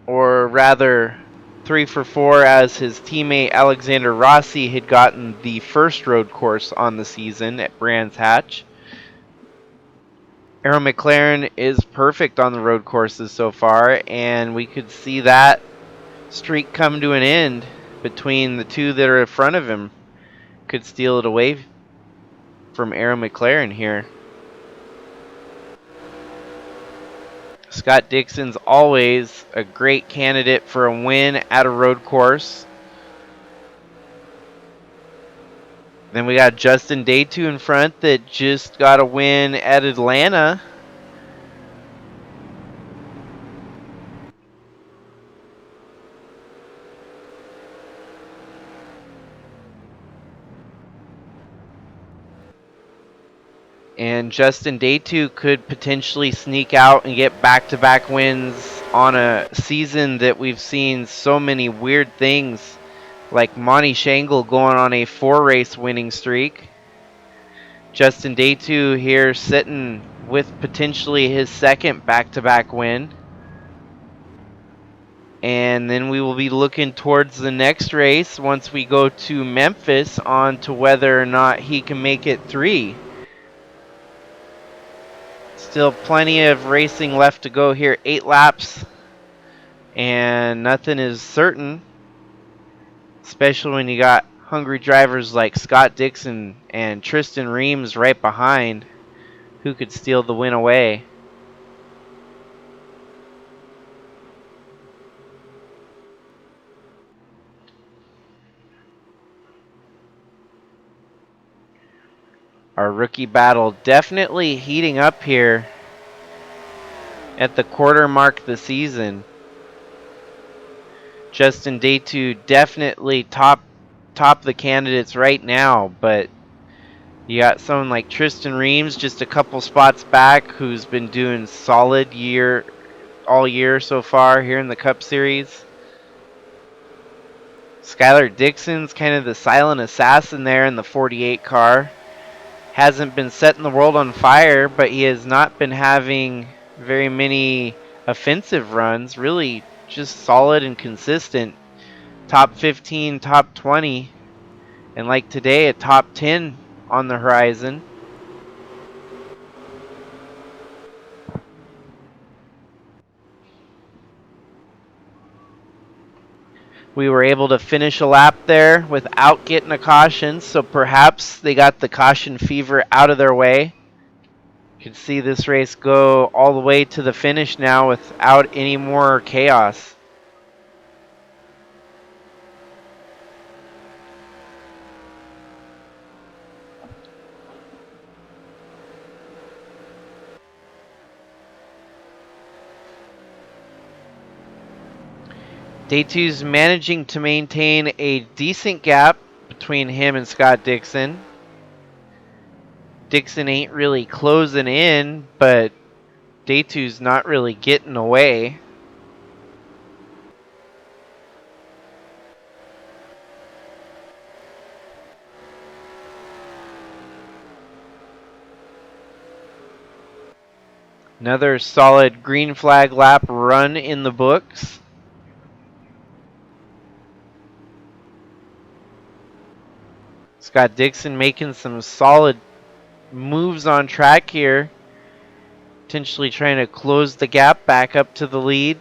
Or rather, 3 for 4 as his teammate Alexander Rossi had gotten the first road course on the season at Brands Hatch. Aaron McLaren is perfect on the road courses so far, and we could see that streak come to an end between the two that are in front of him. Could steal it away from Aaron McLaren here. Scott Dixon's always a great candidate for a win at a road course. Then we got Justin Day 2 in front that just got a win at Atlanta. And Justin Day 2 could potentially sneak out and get back-to-back wins on a season that we've seen so many weird things, like Monty Shangle going on a 4-race winning streak. Justin Day 2 here sitting with potentially his second back-to-back win. And then we will be looking towards the next race once we go to Memphis on to whether or not he can make it 3. Still plenty of racing left to go here. 8 laps. And nothing is certain. Especially when you got hungry drivers like Scott Dixon and Tristan Reams right behind, who could steal the win away. Our rookie battle definitely heating up here at the quarter mark of the season. Justin Day 2 definitely top the candidates right now, but You got someone like Tristan Reams just a couple spots back who's been doing solid all year so far here in the Cup Series. Skylar Dixon's kind of the silent assassin there in the 48 car. Hasn't been setting the world on fire, but he has not been having very many offensive runs. Really just solid and consistent. Top 15, top 20, and like today, a top 10 on the horizon. We were able to finish a lap there without getting a caution, so perhaps they got the caution fever out of their way. You can see this race go all the way to the finish now without any more chaos. Day 2's managing to maintain a decent gap between him and Scott Dixon. Dixon ain't really closing in, but Day 2's not really getting away. Another solid green flag lap run in the books. Scott Dixon making some solid moves on track here. Potentially trying to close the gap back up to the lead.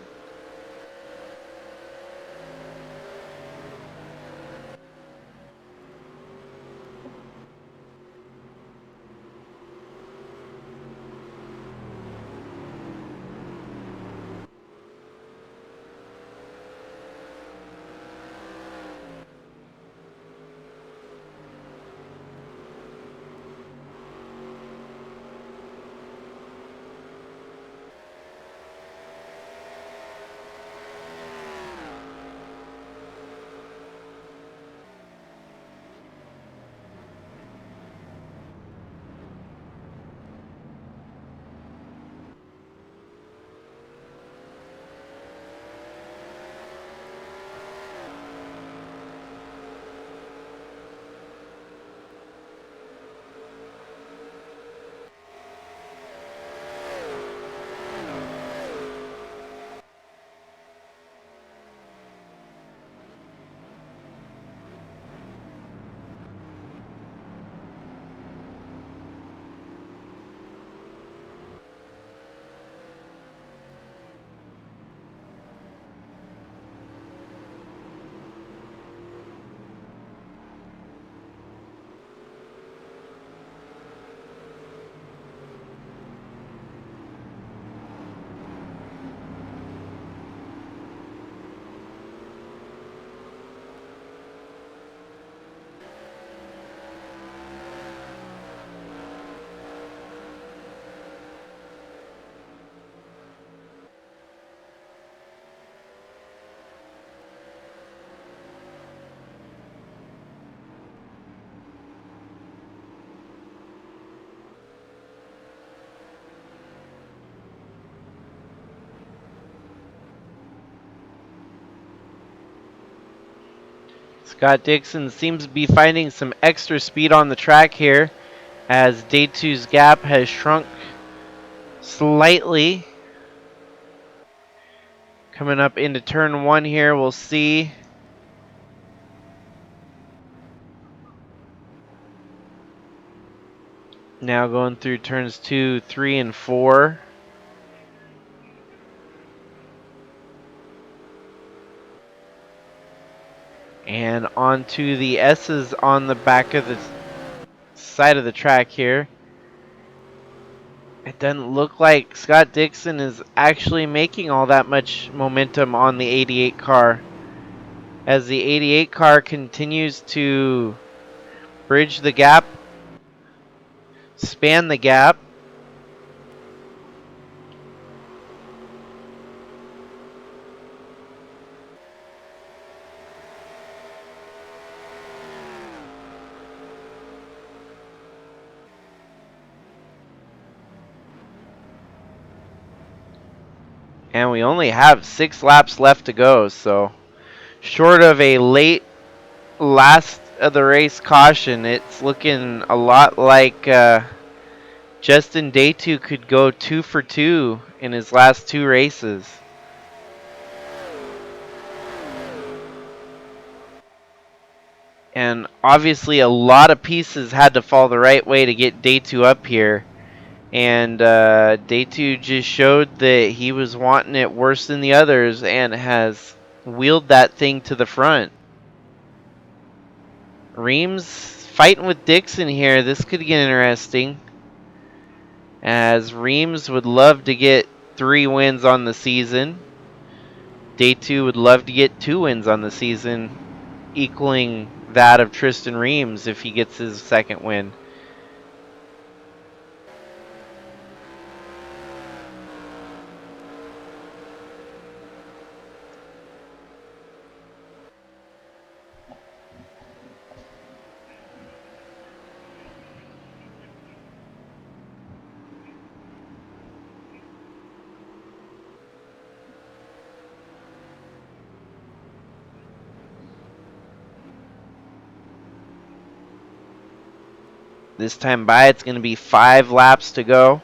Scott Dixon seems to be finding some extra speed on the track here as Day 2's gap has shrunk slightly. Coming up into turn 1 here, we'll see. Now going through turns 2, 3, and 4. And onto the S's on the back of the side of the track here. It doesn't look like Scott Dixon is actually making all that much momentum on the 88 car. As the 88 car continues to bridge the gap, span the gap. And we only have 6 laps left to go, so short of a late last of the race caution, it's looking a lot like Justin Day 2 could go 2 for 2 in his last 2 races. And obviously a lot of pieces had to fall the right way to get Day 2 up here. And Day 2 just showed that he was wanting it worse than the others and has wheeled that thing to the front. Reams fighting with Dixon here. This could get interesting, as Reams would love to get 3 wins on the season. Day 2 would love to get 2 wins on the season, equaling that of Tristan Reams if he gets his second win. This time by, it's going to be 5 laps to go.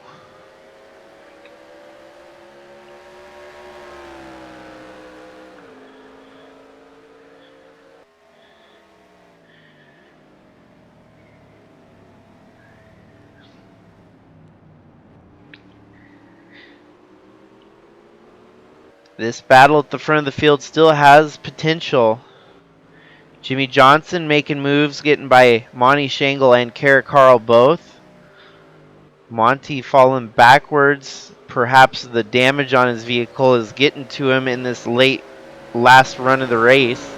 This battle at the front of the field still has potential. Jimmy Johnson making moves, getting by Monty Shangle and Kara Carl both. Monty falling backwards. Perhaps the damage on his vehicle is getting to him in this last run of the race.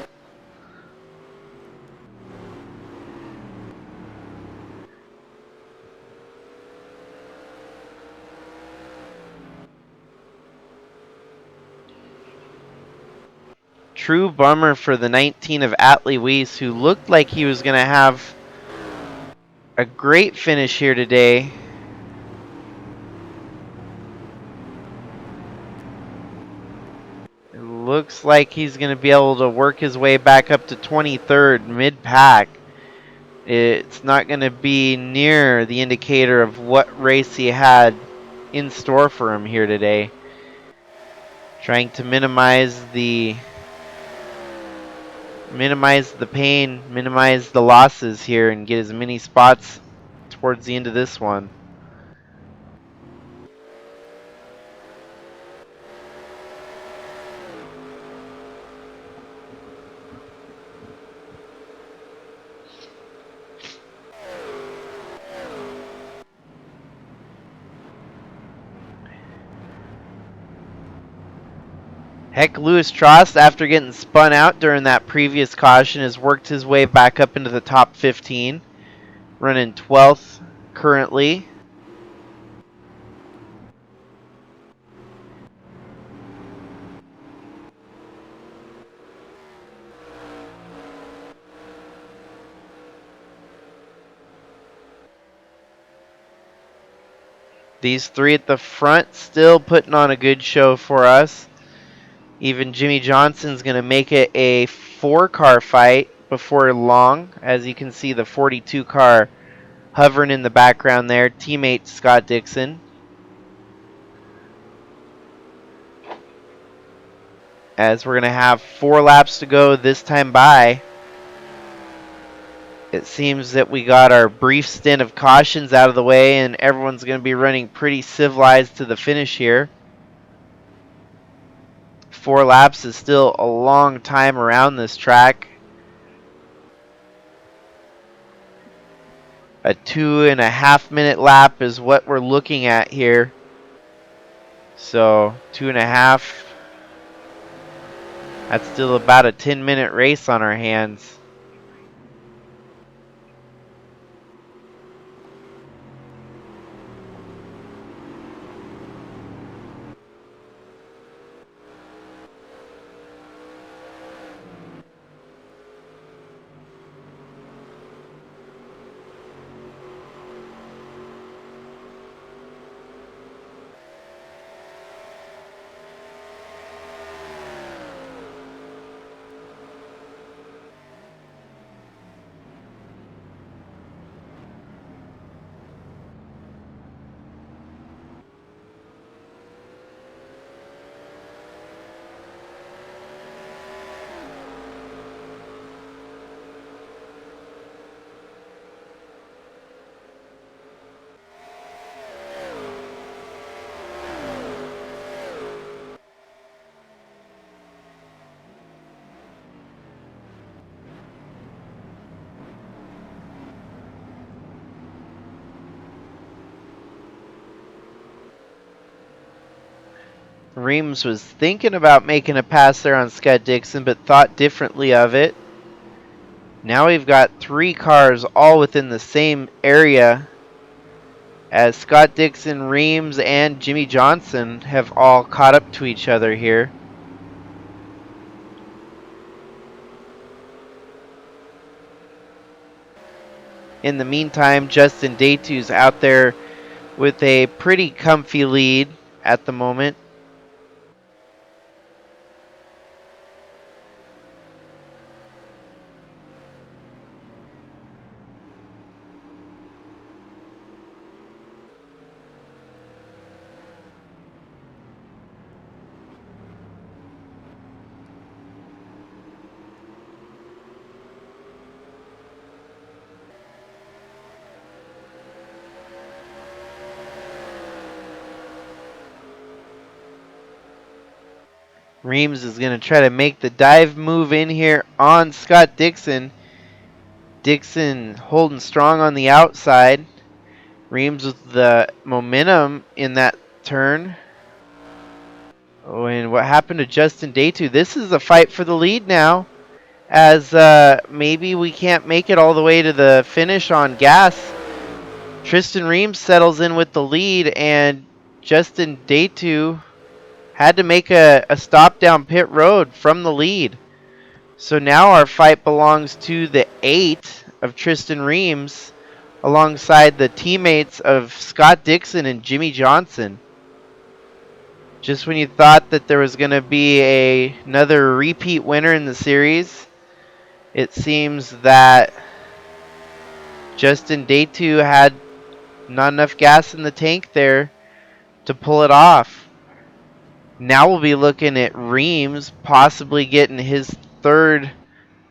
True bummer for the 19 of Atlee Weiss, who looked like he was going to have a great finish here today. It looks like he's going to be able to work his way back up to 23rd mid-pack. It's not going to be near the indicator of what race he had in store for him here today. Trying to minimize the pain, minimize the losses here, and get as many spots towards the end of this one. Heck, Lewis Trost, after getting spun out during that previous caution, has worked his way back up into the top 15, running 12th currently. These 3 at the front still putting on a good show for us. Even Jimmy Johnson's going to make it a 4-car fight before long. As you can see, the 42 car hovering in the background there. Teammate Scott Dixon. As we're going to have 4 laps to go this time by. It seems that we got our brief stint of cautions out of the way, and everyone's going to be running pretty civilized to the finish here. 4 laps is still a long time around this track. A 2.5 minute lap is what we're looking at here. So 2.5. That's still about a 10-minute race on our hands. Reams was thinking about making a pass there on Scott Dixon, but thought differently of it. Now we've got 3 cars all within the same area, as Scott Dixon, Reams, and Jimmy Johnson have all caught up to each other here. In the meantime, Justin Day2's out there with a pretty comfy lead at the moment. Reams is going to try to make the dive move in here on Scott Dixon. Dixon holding strong on the outside. Reams with the momentum in that turn. Oh, and what happened to Justin Day2? This is a fight for the lead now, as maybe we can't make it all the way to the finish on gas. Tristan Reams settles in with the lead, and Justin Day2 had to make a stop down pit road from the lead. So now our fight belongs to the 8 of Tristan Reams alongside the teammates of Scott Dixon and Jimmy Johnson. Just when you thought that there was going to be another repeat winner in the series, it seems that Justin Day2 had not enough gas in the tank there to pull it off. Now we'll be looking at Reams possibly getting his 3rd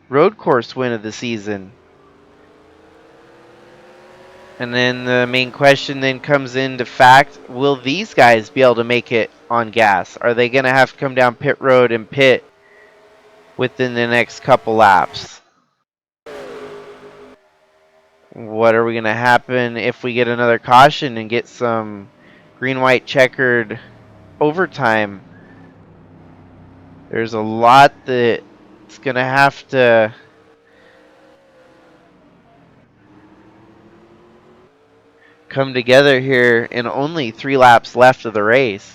road course win of the season. And then the main question then comes into fact, will these guys be able to make it on gas? Are they going to have to come down pit road and pit within the next couple laps? What are we going to happen if we get another caution and get some green-white checkered overtime? There's a lot that's going to have to come together here in only 3 laps left of the race.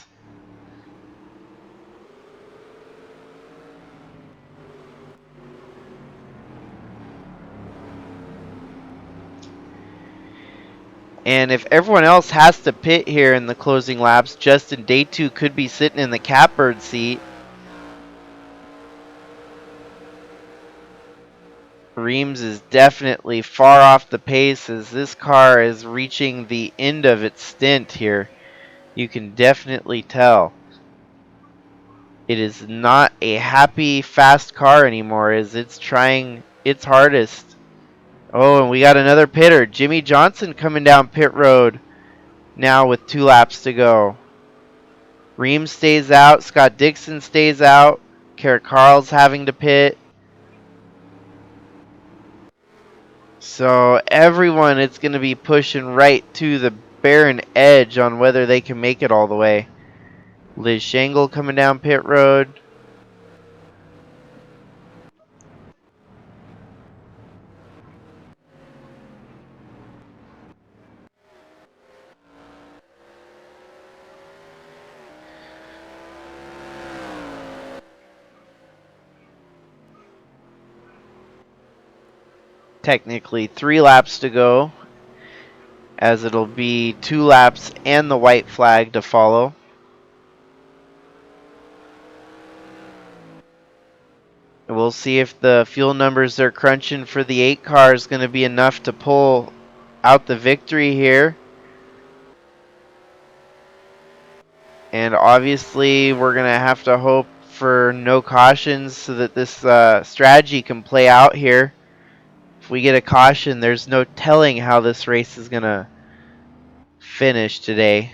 And if everyone else has to pit here in the closing laps, Justin Day2 could be sitting in the catbird seat. Reams is definitely far off the pace as this car is reaching the end of its stint here. You can definitely tell. It is not a happy, fast car anymore as it's trying its hardest. Oh, and we got another pitter. Jimmy Johnson coming down pit road now with 2 laps to go. Reams stays out. Scott Dixon stays out. Carrot Carl's having to pit. So everyone, it's going to be pushing right to the barren edge on whether they can make it all the way. Liz Shangle coming down pit road. Technically 3 laps to go, as it'll be 2 laps and the white flag to follow. We'll see if the fuel numbers they're crunching for the 8 car is going to be enough to pull out the victory here. And obviously we're going to have to hope for no cautions so that this strategy can play out here. If we get a caution, there's no telling how this race is going to finish today.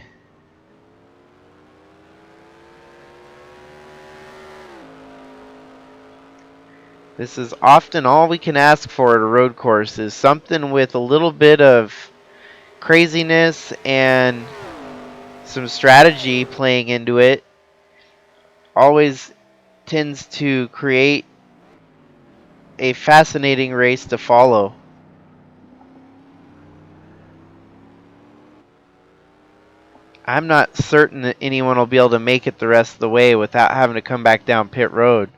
This is often all we can ask for at a road course, is something with a little bit of craziness and some strategy playing into it. always tends to create a fascinating race to follow. I'm not certain that anyone will be able to make it the rest of the way without having to come back down pit road.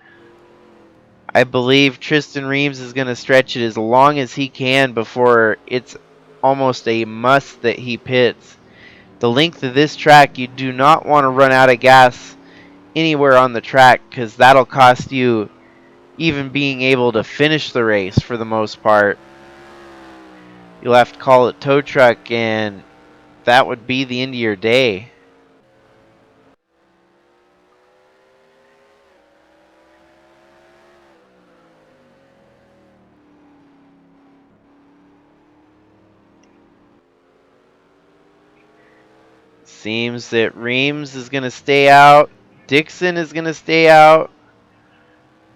I believe Tristan Reams is going to stretch it as long as he can before it's almost a must that he pits. The length of this track, you do not want to run out of gas anywhere on the track because that'll cost you even being able to finish the race for the most part. You'll have to call it tow truck and that would be the end of your day. Seems that Reams is going to stay out. Dixon is going to stay out.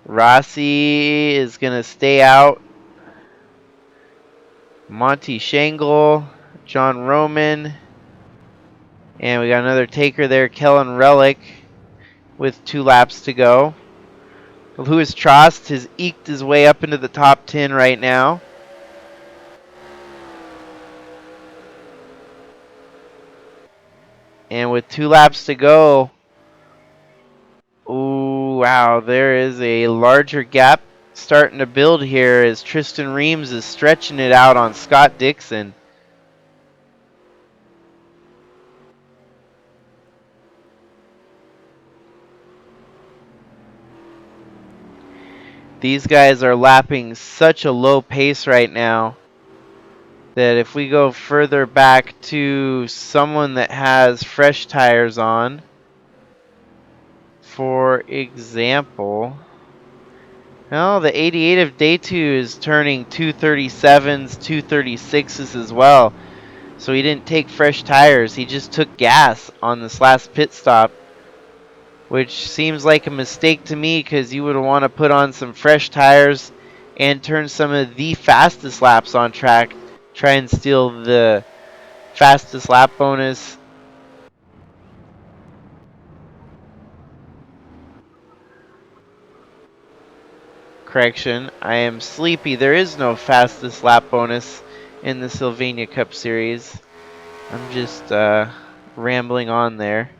Rossi is going to stay out. Monty Shangle, John Roman. And we got another taker there, Kellen Relic, with 2 laps to go. Louis Trost has eked his way up into the top 10 right now. And with 2 laps to go, ooh, wow, there is a larger gap starting to build here as Tristan Reams is stretching it out on Scott Dixon. These guys are lapping such a low pace right now that if we go further back to someone that has fresh tires on, for example, well, the 88 of Day 2 is turning 237s, 236s as well. So he didn't take fresh tires, he just took gas on this last pit stop, which seems like a mistake to me because you would want to put on some fresh tires and turn some of the fastest laps on track, try and steal the fastest lap bonus. Correction, I am sleepy. There is no fastest lap bonus in the Sylvania Cup Series. I'm just rambling on there.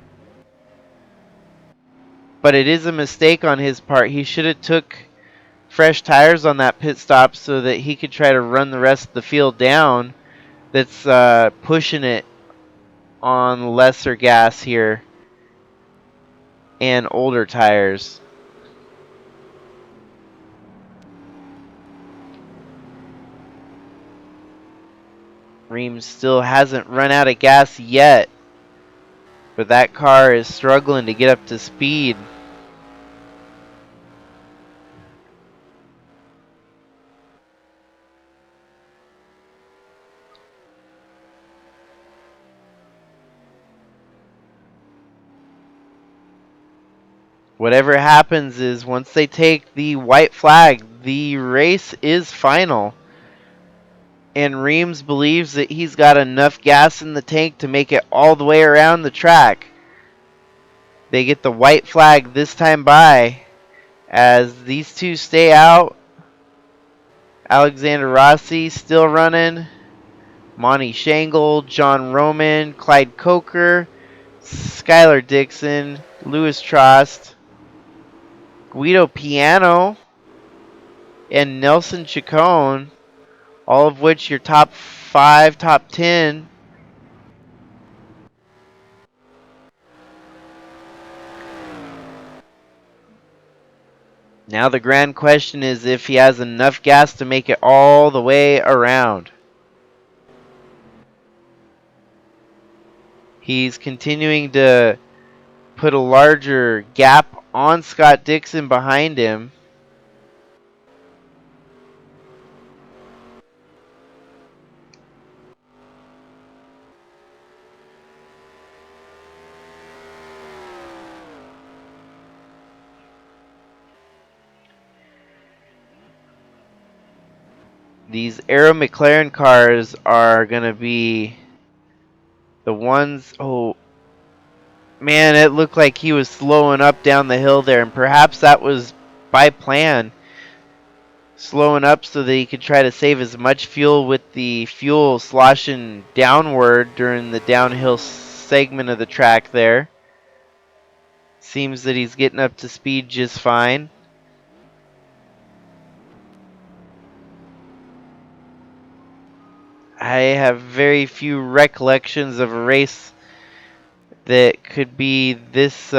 But it is a mistake on his part. He should have took fresh tires on that pit stop so that he could try to run the rest of the field down that's pushing it on lesser gas here and older tires. Reams still hasn't run out of gas yet, but that car is struggling to get up to speed. Whatever happens is once they take the white flag, the race is final. And Reams believes that he's got enough gas in the tank to make it all the way around the track. They get the white flag this time by as these two stay out. Alexander Rossi still running. Monty Shangle, John Roman, Clyde Coker, Skylar Dixon, Louis Trost, Guido Piano, and Nelson Chacon, all of which your top 5, top 10. Now the grand question is if he has enough gas to make it all the way around. He's continuing to put a larger gap on Scott Dixon behind him. These Aero McLaren cars are going to be the ones. Oh, Man, it looked like he was slowing up down the hill there, and perhaps that was by plan. Slowing up so that he could try to save as much fuel with the fuel sloshing downward during the downhill segment of the track there. Seems that he's getting up to speed just fine. I have very few recollections of a race that could be this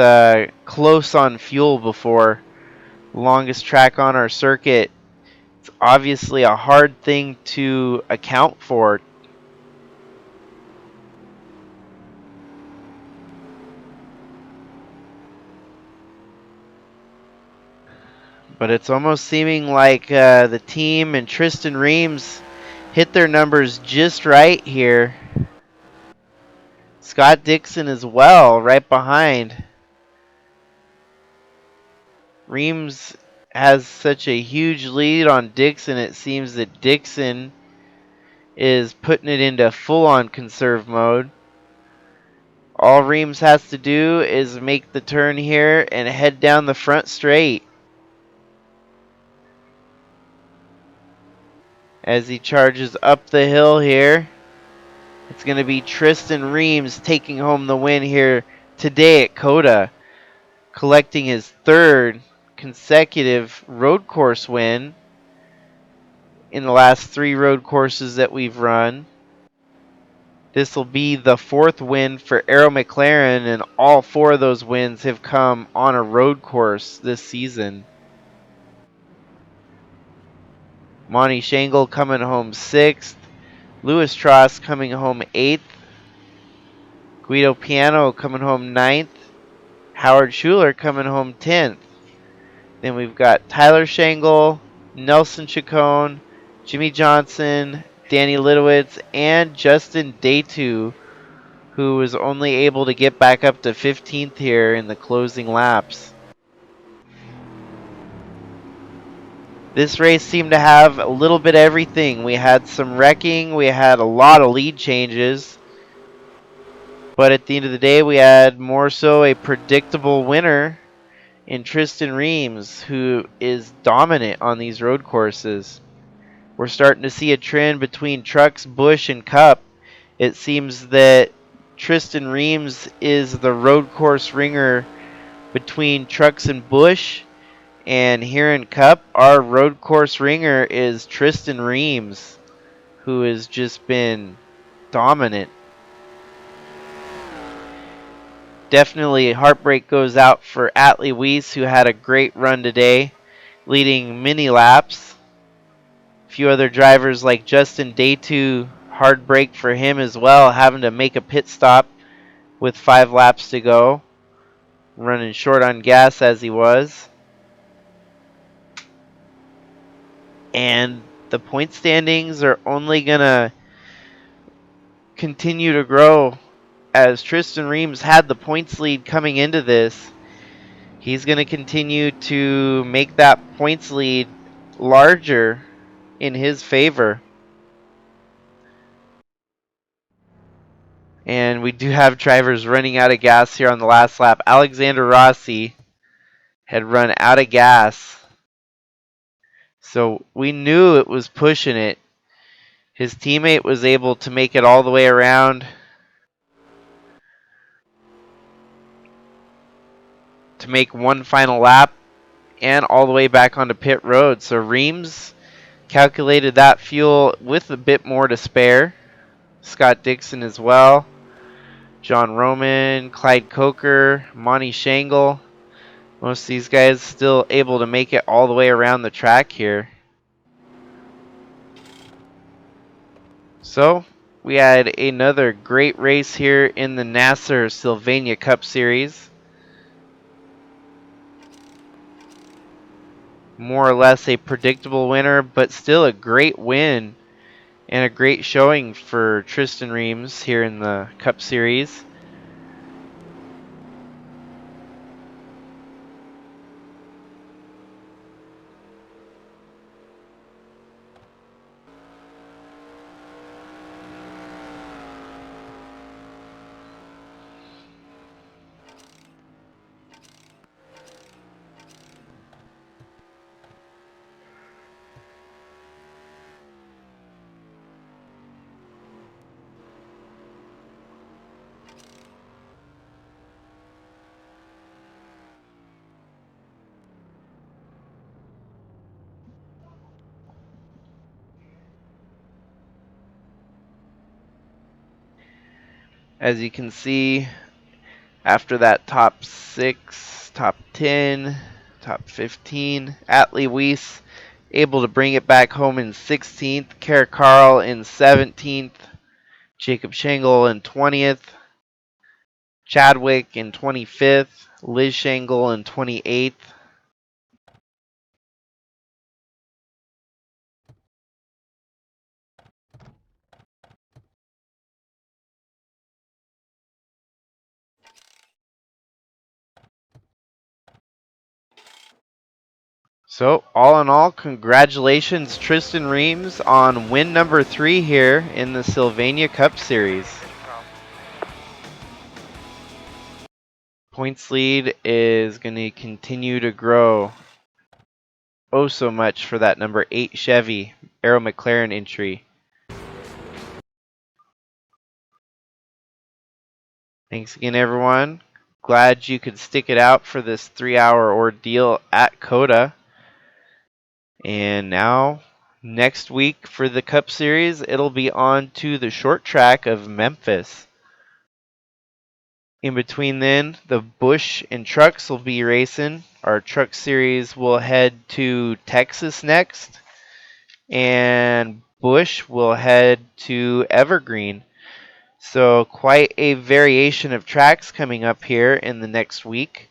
close on fuel before. Longest track on our circuit. It's obviously a hard thing to account for. But it's almost seeming like the team and Tristan Reams hit their numbers just right here. Scott Dixon as well, right behind. Reams has such a huge lead on Dixon, it seems that Dixon is putting it into full-on conserve mode. All Reams has to do is make the turn here and head down the front straight. As he charges up the hill here, it's going to be Tristan Reams taking home the win here today at COTA, collecting his third consecutive road course win in the last 3 road courses that we've run. This will be the 4th win for Arrow McLaren, and all 4 of those wins have come on a road course this season. Monty Shangle coming home 6th. Louis Tross coming home 8th. Guido Piano coming home 9th. Howard Schuler coming home 10th. Then we've got Tyler Shangle, Nelson Chacon, Jimmy Johnson, Danny Litowitz, and Justin Daytu, who was only able to get back up to 15th here in the closing laps. This race seemed to have a little bit of everything. We had some wrecking, we had a lot of lead changes, but at the end of the day, we had more so a predictable winner in Tristan Reams, who is dominant on these road courses. We're starting to see a trend between Trucks, Busch, and Cup. It seems that Tristan Reams is the road course ringer between Trucks and Busch, and here in Cup, our road course ringer is Tristan Reams, who has just been dominant. Definitely heartbreak goes out for Atlee Weiss, who had a great run today, leading many laps. A few other drivers like Justin Daytu, hard break for him as well, having to make a pit stop with 5 laps to go, running short on gas as he was. And the point standings are only going to continue to grow as Tristan Reams had the points lead coming into this. He's going to continue to make that points lead larger in his favor. And we do have drivers running out of gas here on the last lap. Alexander Rossi had run out of gas, so we knew it was pushing it. His teammate was able to make it all the way around to make one final lap and all the way back onto pit road. So Reams calculated that fuel with a bit more to spare. Scott Dixon as well. John Roman, Clyde Coker, Monty Shangle. Most of these guys still able to make it all the way around the track here. So we had another great race here in the Nasser Sylvania Cup Series. More or less a predictable winner, but still a great win and a great showing for Tristan Reams here in the Cup Series. As you can see, after that top 6, top 10, top 15, Atlee Weiss able to bring it back home in 16th, Kara Carl in 17th, Jacob Schenkel in 20th, Chadwick in 25th, Liz Schenkel in 28th. So, all in all, congratulations, Tristan Reams, on win number 3 here in the Sylvania Cup Series. Points lead is going to continue to grow oh so much for that number 8 Chevy Arrow McLaren entry. Thanks again, everyone. Glad you could stick it out for this 3-hour ordeal at COTA. And now, next week for the Cup Series, it'll be on to the short track of Memphis. In between then, the Bush and trucks will be racing. Our truck series will head to Texas next, and Bush will head to Evergreen. So quite a variation of tracks coming up here in the next week.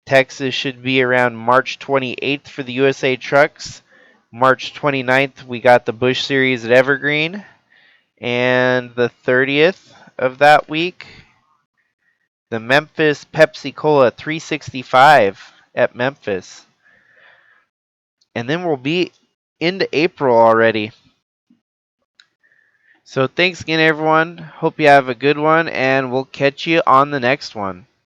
Texas should be around March 28th for the USA trucks. March 29th, we got the Bush Series at Evergreen. And the 30th of that week, the Memphis Pepsi-Cola 365 at Memphis. And then we'll be into April already. So thanks again, everyone. Hope you have a good one, and we'll catch you on the next one.